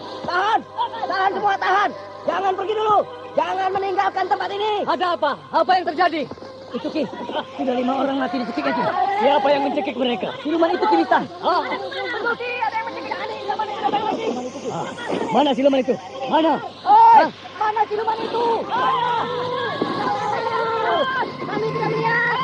Tahan semua, tahan. Jangan pergi dulu. Jangan meninggalkan tempat ini. Ada apa? Apa yang terjadi? Itu, Ki. Sudah 5 orang mati dicekik itu. Siapa yang mencekik mereka? Siluman itu, Ki. Betul, Ki. Ada yang mencekik aneh. Siluman itu ada lagi. Mana siluman itu? Mana? Mana siluman itu? Kami tidak lihat.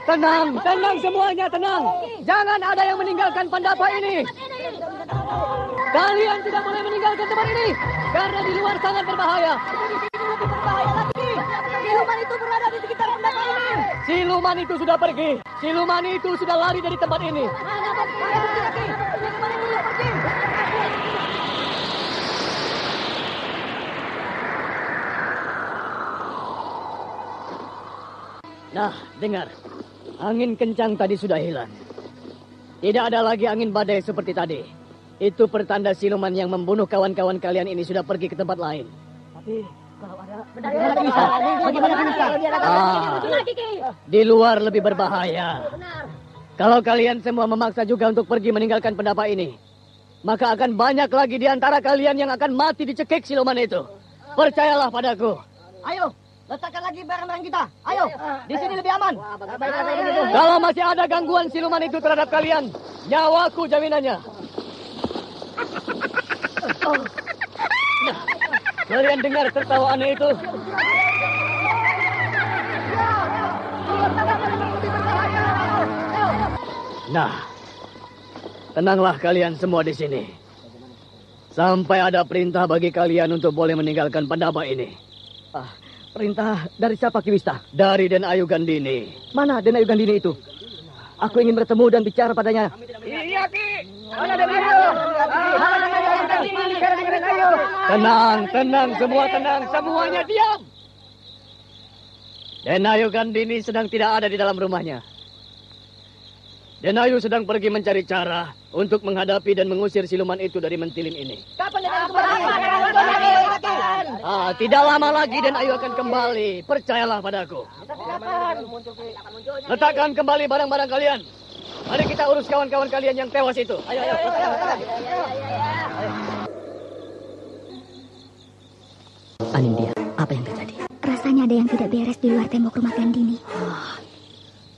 Tenang semuanya, tenang. Jangan ada yang meninggalkan Pendapa ini. Kalian tidak boleh meninggalkan tempat ini. Karena di luar sangat berbahaya. Siluman itu berada di sekitar Pendapa ini. Siluman itu sudah pergi. Siluman itu sudah lari dari tempat ini. Mana tempat Ki? Siluman itu sudah pergi. Nah, dengar. Angin kencang tadi sudah hilang. Tidak ada lagi angin badai seperti tadi. Itu pertanda siluman yang membunuh kawan-kawan kalian ini sudah pergi ke tempat lain. Tapi kalau ada... Bagaimana bisa? Di luar lebih berbahaya. Kalau kalian semua memaksa juga untuk pergi meninggalkan Pendapa ini, maka akan banyak lagi di antara kalian yang akan mati dicekik siluman itu. Percayalah padaku. Ayo, letakkan lagi barang-barang kita. Ayo, di sini lebih aman. Kalau masih ada gangguan siluman itu terhadap kalian, nyawaku jaminannya. Nah, kalian dengar tertawa aneh itu? Nah, tenanglah kalian semua di sini. Sampai ada perintah bagi kalian untuk boleh meninggalkan Pendapa ini. Perintah dari siapa, Ki Wista? Dari Den Ayu Gandini. Mana Den Ayu Gandini itu? Aku ingin bertemu dan bicara padanya. Iya, Ki. Mana Den Ayu? Tenang, semua tenang. Semuanya diam. Den Ayu Gandini sedang tidak ada di dalam rumahnya. Dan Ayu sedang pergi mencari cara untuk menghadapi dan mengusir siluman itu dari mentilin ini. Kapan Dan Ayu kembali? Tidak lama lagi Dan Ayu akan kembali. Percayalah padaku. Letakkan kembali barang-barang kalian. Mari kita urus kawan-kawan kalian yang tewas itu. Ayo. Anindya, apa yang terjadi? Rasanya ada yang tidak beres di luar tembok rumah Gandini.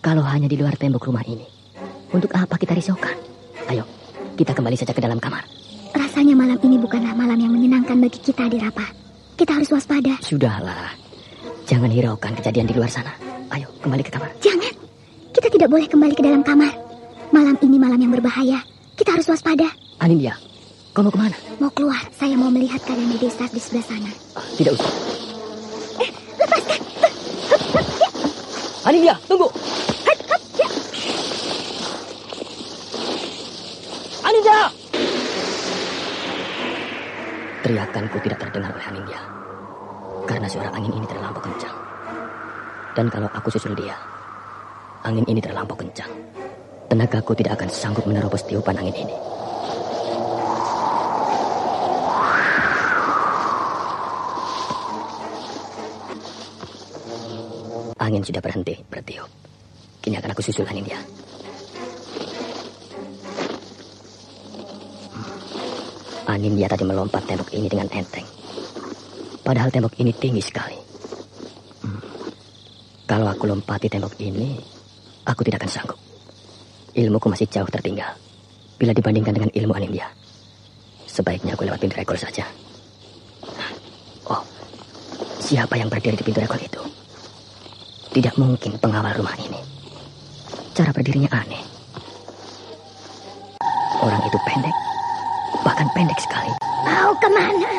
Kalau hanya di luar tembok rumah ini, untuk apa kita risaukan? Ayo, kita kembali saja ke dalam kamar. Rasanya malam ini bukanlah malam yang menyenangkan bagi kita, Adirapa. Kita harus waspada. Sudahlah, jangan hiraukan kejadian di luar sana. Ayo, kembali ke kamar. Jangan, kita tidak boleh kembali ke dalam kamar. Malam ini malam yang berbahaya. Kita harus waspada. Anindya, kau mau kemana? Mau keluar, saya mau melihat keadaan di desa di sebelah sana. Tidak usah. Lepaskan. Anindya, tunggu. Anindya! Teriakanku tidak terdengar oleh Anindya. Karena suara angin ini terlampau kencang. Dan kalau aku susul dia, angin ini terlampau kencang. Tenagaku tidak akan sanggup menerobos tiupan angin ini. Angin sudah berhenti bertiup. Kini akan aku susul Anindya. Anindya tadi melompat tembok ini dengan enteng. Padahal tembok ini tinggi sekali. Kalau aku lompati tembok ini, aku tidak akan sanggup. Ilmuku masih jauh tertinggal bila dibandingkan dengan ilmu Anindya. Sebaiknya aku lewat pintu rekor saja. Oh, siapa yang berdiri di pintu rekor itu? Tidak mungkin pengawal rumah ini. Cara berdirinya aneh. Orang itu pendek, bahkan pendek sekali. Mau kemana?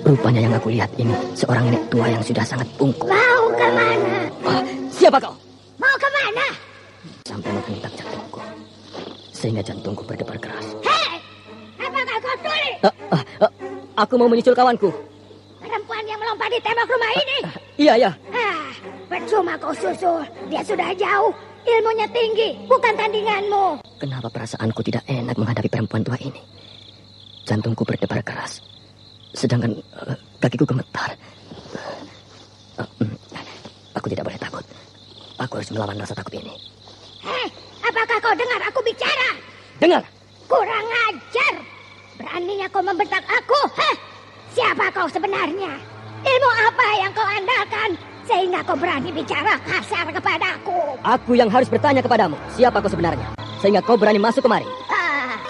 Rupanya yang aku lihat ini seorang nenek tua yang sudah sangat bungkuk. Mau kemana? Siapa kau? Mau kemana? Sampai menghentak jantungku, sehingga jantungku berdebar keras. Hei, apakah kau tuli? Aku mau menyusul kawanku. Perempuan yang melompat di tembok rumah ini? Iya. Percuma kau susul. Dia sudah jauh. Ilmunya tinggi, bukan tandinganmu. Kenapa perasaanku tidak enak menghadapi perempuan tua ini? Jantungku berdebar keras, sedangkan kakiku gemetar. Aku tidak boleh takut. Aku harus melawan rasa takut ini. Hei, apakah kau dengar aku bicara? Dengar. Kurang ajar. Beraninya kau membentak aku? Siapa kau sebenarnya? Ilmu apa yang kau andalkan sehingga kau berani bicara kasar kepadaku? Aku yang harus bertanya kepadamu, siapa kau sebenarnya? Sehingga kau berani masuk kemari.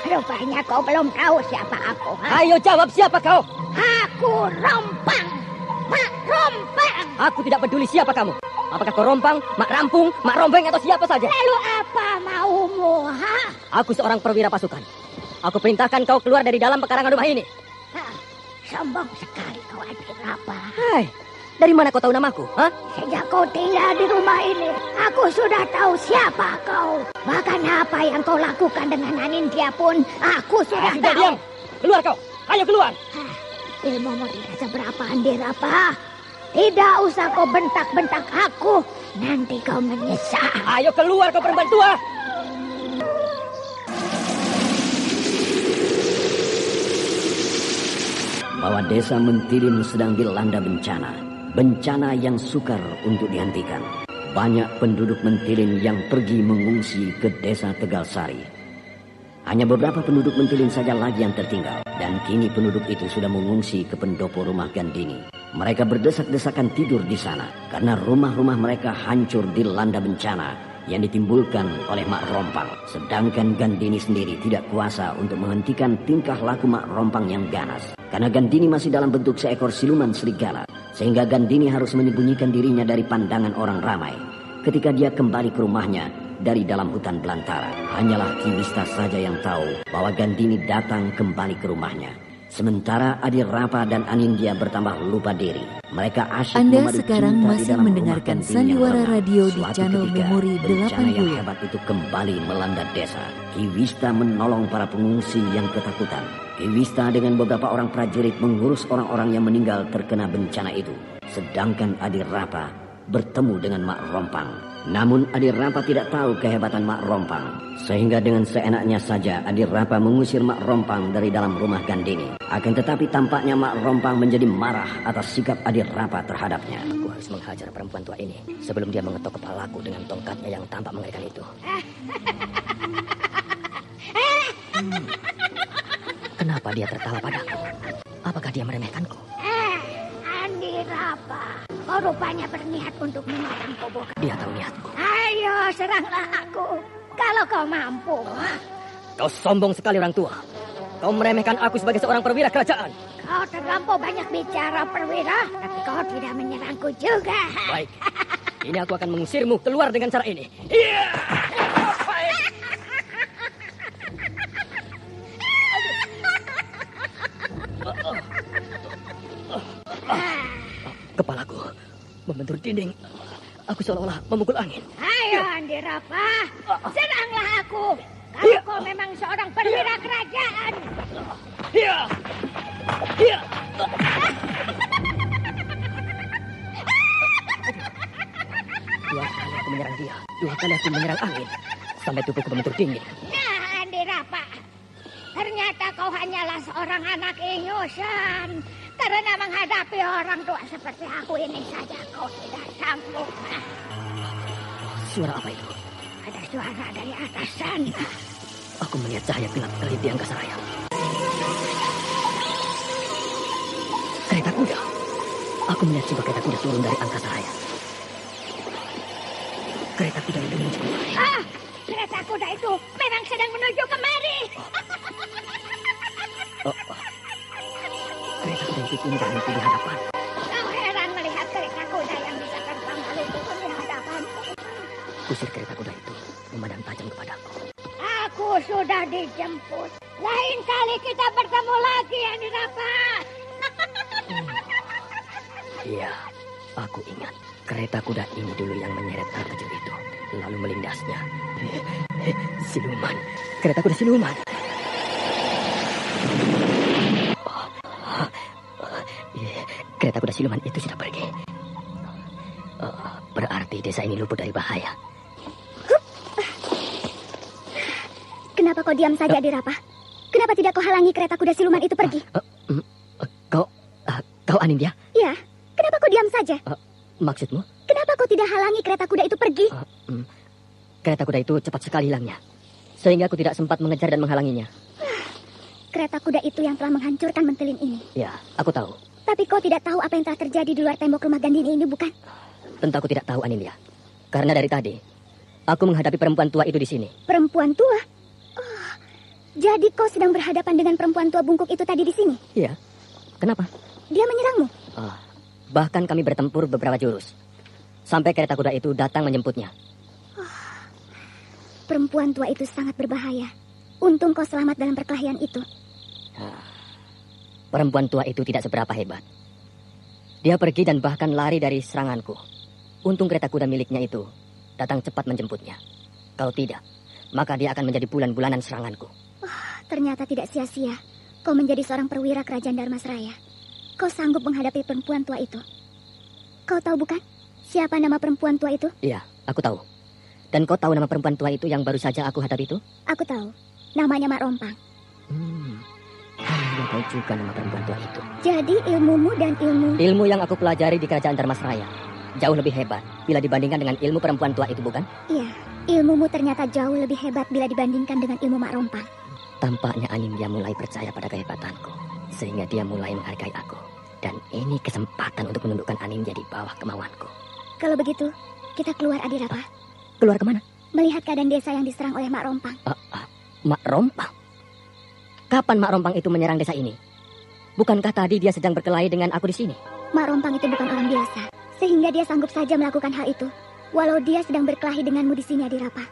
Rupanya kau belum tahu siapa aku. Ayo jawab, siapa kau? Aku Rompang. Mak Rompang. Aku tidak peduli siapa kamu. Apakah kau Rompang, Mak Rampung, Mak Rombeng atau siapa saja? Lalu apa maumu, Aku seorang perwira pasukan. Aku perintahkan kau keluar dari dalam pekarangan rumah ini. Sombong sekali kau, Adirapa. Hai, dari mana kau tahu namaku? Sejak kau tinggal di rumah ini, aku sudah tahu siapa kau. Bahkan apa yang kau lakukan dengan Anindya pun, aku sudah tahu. Diam, keluar kau. Ayo keluar. Ilmumu tidak seberapa, Adirapa. Tidak usah kau bentak-bentak aku. Nanti kau menyesal. Ayo keluar kau perempuan tua. Bahwa desa Mentilin sedang dilanda bencana. Bencana yang sukar untuk dihentikan. Banyak penduduk Mentilin yang pergi mengungsi ke desa Tegalsari. Hanya beberapa penduduk Mentilin saja lagi yang tertinggal. Dan kini penduduk itu sudah mengungsi ke pendopo rumah Gandini. Mereka berdesak-desakan tidur di sana. Karena rumah-rumah mereka hancur dilanda bencana yang ditimbulkan oleh Mak Rompang. Sedangkan Gandini sendiri tidak kuasa untuk menghentikan tingkah laku Mak Rompang yang ganas. Karena Gandini masih dalam bentuk seekor siluman serigala. Sehingga Gandini harus menyembunyikan dirinya dari pandangan orang ramai. Ketika dia kembali ke rumahnya dari dalam hutan belantara. Hanyalah Ki Wista saja yang tahu bahwa Gandini datang kembali ke rumahnya. Sementara Adirapa dan Anindya bertambah lupa diri. Mereka asyik Anda memadu sekarang cinta masih di dalam mendengarkan rumah Gandini yang Sandiwara lengap. Radio di Suatu channel ketika, Memori bencana yang 80. hebat itu kembali melanda desa. Ki Wista menolong para pengungsi yang ketakutan. Ki Wista dengan beberapa orang prajurit mengurus orang-orang yang meninggal terkena bencana itu. Sedangkan Adirapa bertemu dengan Mak Rompang. Namun Adirapa tidak tahu kehebatan Mak Rompang. Sehingga dengan seenaknya saja Adirapa mengusir Mak Rompang dari dalam rumah Gandini. Akan tetapi tampaknya Mak Rompang menjadi marah atas sikap Adirapa terhadapnya. Aku harus menghajar perempuan tua ini sebelum dia mengetok kepalaku dengan tongkatnya yang tampak mengerikan itu. Kenapa dia tertawa padaku? Apakah dia meremehkanku? Adirapa, kau rupanya berniat untuk menyerangku, bukan? Dia tahu niatku. Ayo, seranglah aku. Kalau kau mampu. Kau sombong sekali, orang tua. Kau meremehkan aku sebagai seorang perwira kerajaan. Kau terlampau banyak bicara, perwira. Tapi kau tidak menyerangku juga. Baik. Ini aku akan mengusirmu keluar dengan cara ini. Iya! Kepalaku membentur dinding. Aku seolah-olah memukul angin. Ayo, Adirapa. Seranglah aku. Kalau kau memang seorang perwira kerajaan. Iya! Iya! Dua kali aku menyerang dia. Dua kali aku menyerang angin. Sampai tubuhku membentur dingin. Nah, Adirapa. Ternyata kau hanyalah seorang anak ingusan. Karena menghadapi orang tua seperti aku ini saja kau tidak sanggup. Suara apa itu? Ada suara dari atas sana. Aku melihat cahaya gelap kelip di angkasa raya. Kereta kuda. Aku melihat sebuah kereta kuda turun dari angkasa raya. Kereta kuda itu menuju kemari. Kereta kuda itu memang sedang menuju kemari. Kereta kuda itu ini berhenti di hadapan. Kau heran melihat kereta kuda yang bisa terbang lalu turun di hadapan. Kusir kereta kuda itu memandang tajam kepadaku. Aku sudah dijemput. Lain kali kita bertemu lagi, Adirapa. Iya, aku ingat. Kereta kuda ini dulu yang menyeret anak kecil itu. Lalu melindasnya. Siluman. Kereta kuda siluman. Kereta kuda siluman itu sudah pergi. Berarti desa ini luput dari bahaya. Kenapa kau diam saja, Adirapa? Kenapa tidak kau halangi kereta kuda siluman itu pergi? Kau Anindya? Ya, kenapa kau diam saja? Maksudmu? Kenapa kau tidak halangi kereta kuda itu pergi? Kereta kuda itu cepat sekali hilangnya. Sehingga aku tidak sempat mengejar dan menghalanginya. Kereta kuda itu yang telah menghancurkan Mentilin ini. Ya, aku tahu. Tapi kau tidak tahu apa yang telah terjadi di luar tembok rumah Gandini ini, bukan? Tentu aku tidak tahu, Anindya. Karena dari tadi, aku menghadapi perempuan tua itu di sini. Perempuan tua? Oh, jadi kau sedang berhadapan dengan perempuan tua bungkuk itu tadi di sini? Iya. Kenapa? Dia menyerangmu? Bahkan kami bertempur beberapa jurus. Sampai kereta kuda itu datang menjemputnya. Perempuan tua itu sangat berbahaya. Untung kau selamat dalam perkelahian itu. Perempuan tua itu tidak seberapa hebat. Dia pergi dan bahkan lari dari seranganku. Untung kereta kuda miliknya itu datang cepat menjemputnya. Kalau tidak, maka dia akan menjadi bulan-bulanan seranganku. Ternyata tidak sia-sia. Kau menjadi seorang perwira kerajaan Dharmasraya. Kau sanggup menghadapi perempuan tua itu. Kau tahu bukan? Siapa nama perempuan tua itu? Iya, aku tahu. Dan kau tahu nama perempuan tua itu yang baru saja aku hadapi itu? Aku tahu. Namanya Mak Rompang. Kau tahu juga nama perempuan tua itu. Jadi ilmumu dan ilmu yang aku pelajari di kerajaan Dharmasraya jauh lebih hebat bila dibandingkan dengan ilmu perempuan tua itu, bukan? Iya, ilmumu ternyata jauh lebih hebat bila dibandingkan dengan ilmu Mak Rompang. Tampaknya Anindya mulai percaya pada kehebatanku, sehingga dia mulai menghargai aku. Dan ini kesempatan untuk menundukkan Anindya di bawah kemauanku. Kalau begitu, kita keluar, Adirapa. Keluar kemana? Melihat keadaan desa yang diserang oleh Mak Rompang. Mak Rompang? Kapan Mak Rompang itu menyerang desa ini? Bukankah tadi dia sedang berkelahi dengan aku di sini? Mak Rompang itu bukan orang biasa, sehingga dia sanggup saja melakukan hal itu, walau dia sedang berkelahi denganmu di sini, Adirapa.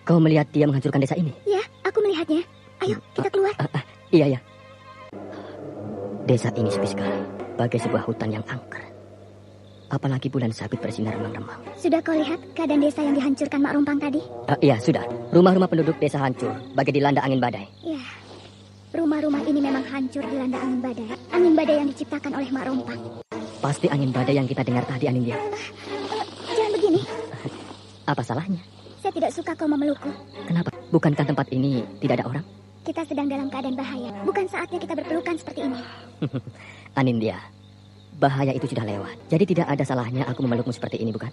Kau melihat dia menghancurkan desa ini? Ya, aku melihatnya. Ayo, kita keluar. Iya. Desa ini sepi sekali, bagai sebuah hutan yang angker. Apalagi bulan sabit bersinar remang-remang. Sudah kau lihat keadaan desa yang dihancurkan Mak Rompang tadi? Iya, sudah. Rumah-rumah penduduk desa hancur, bagai dilanda angin badai. Iya, rumah-rumah ini memang hancur dilanda angin badai. Angin badai yang diciptakan oleh Mak Rompang. Pasti angin badai yang kita dengar tadi, Anindya. Jangan begini. Apa salahnya? Saya tidak suka kau memelukku. Kenapa? Bukankah tempat ini tidak ada orang? Kita sedang dalam keadaan bahaya. Bukan saatnya kita berpelukan seperti ini. Anindya, bahaya itu sudah lewat. Jadi tidak ada salahnya aku memelukmu seperti ini, bukan?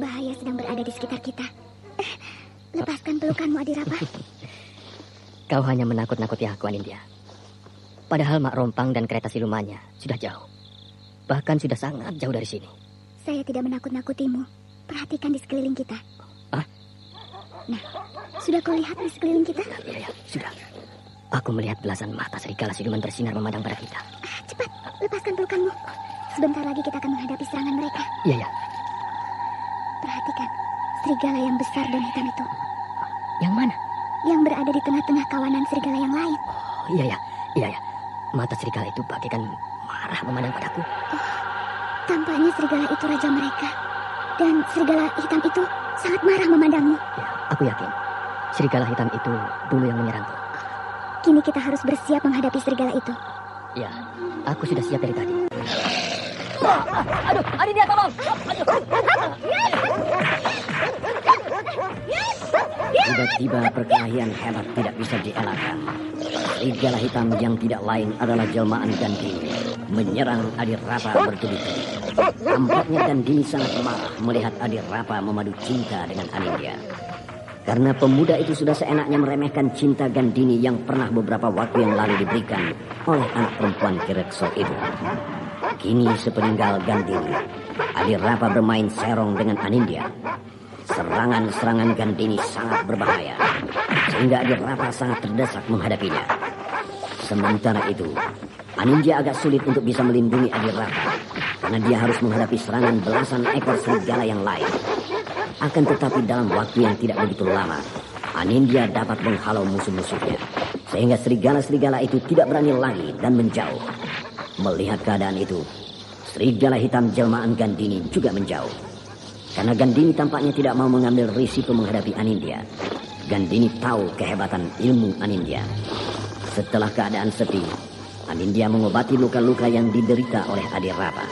Bahaya sedang berada di sekitar kita. Lepaskan pelukanmu, Adirapa. Kau hanya menakut-nakuti aku, Anindya. Padahal Mak Rompang dan kereta silumannya sudah jauh. Bahkan sudah sangat jauh dari sini. Saya tidak menakut-nakutimu. Perhatikan di sekeliling kita. Nah, sudah kau lihat di sekeliling kita? Iya, sudah. Aku melihat belasan mata serigala siluman bersinar memandang pada kita. Cepat, lepaskan pelukanmu. Sebentar lagi kita akan menghadapi serangan mereka. Iya. Perhatikan, serigala yang besar dan hitam itu. Yang mana? Yang berada di tengah-tengah kawanan serigala yang lain. Oh, iya. Mata serigala itu bagaikan marah memandang padaku. Tampaknya serigala itu raja mereka. Dan serigala hitam itu sangat marah memandangmu. Ya, aku yakin. Serigala hitam itu dulu yang menyerangku. Kini kita harus bersiap menghadapi serigala itu. Ya, aku sudah siap dari tadi. Aduh, Anindya, tolong! Tiba-tiba perkelahian hebat tidak bisa dielakkan. Serigala hitam yang tidak lain adalah jelmaan Gandini menyerang Adirapa bertubi-tubi. Tampaknya Gandini sangat marah melihat Adirapa memadu cinta dengan Anindya. Karena pemuda itu sudah seenaknya meremehkan cinta Gandini yang pernah beberapa waktu yang lalu diberikan oleh anak perempuan Kirekso itu. Kini sepeninggal Gandini, Adirapa bermain serong dengan Anindya. Serangan-serangan Gandini sangat berbahaya, sehingga Adirapa sangat terdesak menghadapinya. Sementara itu, Anindya agak sulit untuk bisa melindungi Adirapa, karena dia harus menghadapi serangan belasan ekor serigala yang lain. Akan tetapi dalam waktu yang tidak begitu lama, Anindya dapat menghalau musuh-musuhnya, sehingga serigala-serigala itu tidak berani lagi dan menjauh. Melihat keadaan itu, serigala hitam jelmaan Gandini juga menjauh. Karena Gandini tampaknya tidak mau mengambil risiko menghadapi Anindya. Gandini tahu kehebatan ilmu Anindya. Setelah keadaan sepi, Anindya mengobati luka-luka yang diderita oleh Adirapa.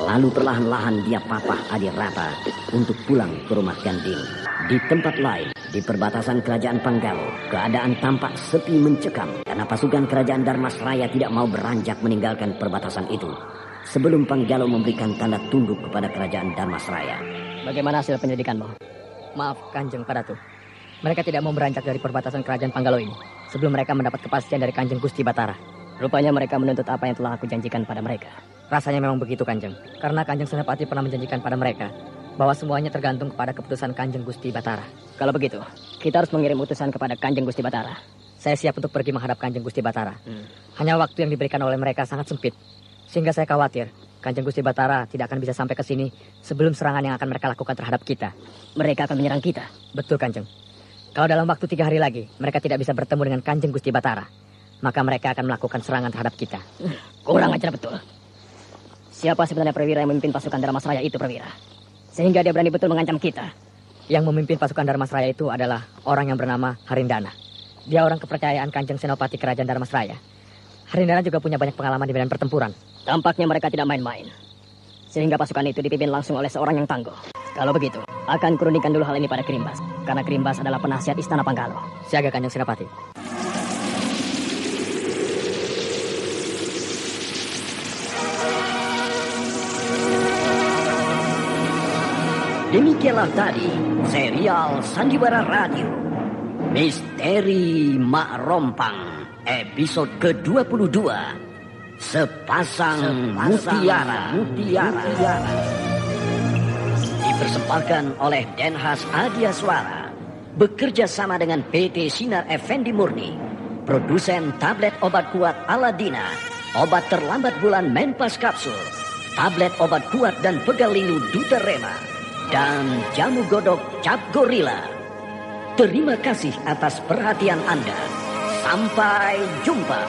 Lalu perlahan-lahan dia papah Adirapa untuk pulang ke rumah Gandini. Di tempat lain, di perbatasan kerajaan Panggalo, keadaan tampak sepi mencekam karena pasukan kerajaan Dharmasraya tidak mau beranjak meninggalkan perbatasan itu sebelum Panggalo memberikan tanda tunduk kepada kerajaan Dharmasraya. Bagaimana hasil penyelidikanmu? Maaf, Kanjeng Padatu. Mereka tidak mau beranjak dari perbatasan kerajaan Panggalo ini sebelum mereka mendapat kepastian dari Kanjeng Gusti Batara. Rupanya mereka menuntut apa yang telah aku janjikan pada mereka. Rasanya memang begitu, Kanjeng. Karena Kanjeng Senopati pernah menjanjikan pada mereka bahwa semuanya tergantung kepada keputusan Kanjeng Gusti Batara. Kalau begitu, kita harus mengirim utusan kepada Kanjeng Gusti Batara. Saya siap untuk pergi menghadap Kanjeng Gusti Batara. Hanya waktu yang diberikan oleh mereka sangat sempit. Sehingga saya khawatir Kanjeng Gusti Batara tidak akan bisa sampai ke sini sebelum serangan yang akan mereka lakukan terhadap kita. Mereka akan menyerang kita? Betul, Kanjeng. Kalau dalam waktu 3 hari lagi mereka tidak bisa bertemu dengan Kanjeng Gusti Batara, maka mereka akan melakukan serangan terhadap kita. Kurang ajar betul. Siapa sebenarnya perwira yang memimpin pasukan Dharmasraya itu, perwira? Sehingga dia berani betul mengancam kita. Yang memimpin pasukan Dharmasraya itu adalah orang yang bernama Harindana. Dia orang kepercayaan Kanjeng Senopati Kerajaan Dharmasraya. Harindana juga punya banyak pengalaman di medan pertempuran. Tampaknya mereka tidak main-main. Sehingga pasukan itu dipimpin langsung oleh seorang yang tangguh. Kalau begitu, akan kurundingkan dulu hal ini pada Krimbas. Karena Krimbas adalah penasihat Istana Panggalo. Siaga, Kanjeng Senopati. Demikianlah tadi serial Sandiwara Radio Misteri Mak Rompang episode ke-22 Sepasang Mutiara. Dipersembahkan oleh Denhas Adia Suara bekerja sama dengan PT Sinar Effendi Murni, produsen tablet obat kuat Aladina, obat terlambat bulan Menpas Kapsul, tablet obat kuat dan Pegalinu Duta Rema, dan jamu godok Cap Gorilla. Terima kasih atas perhatian Anda. Sampai jumpa.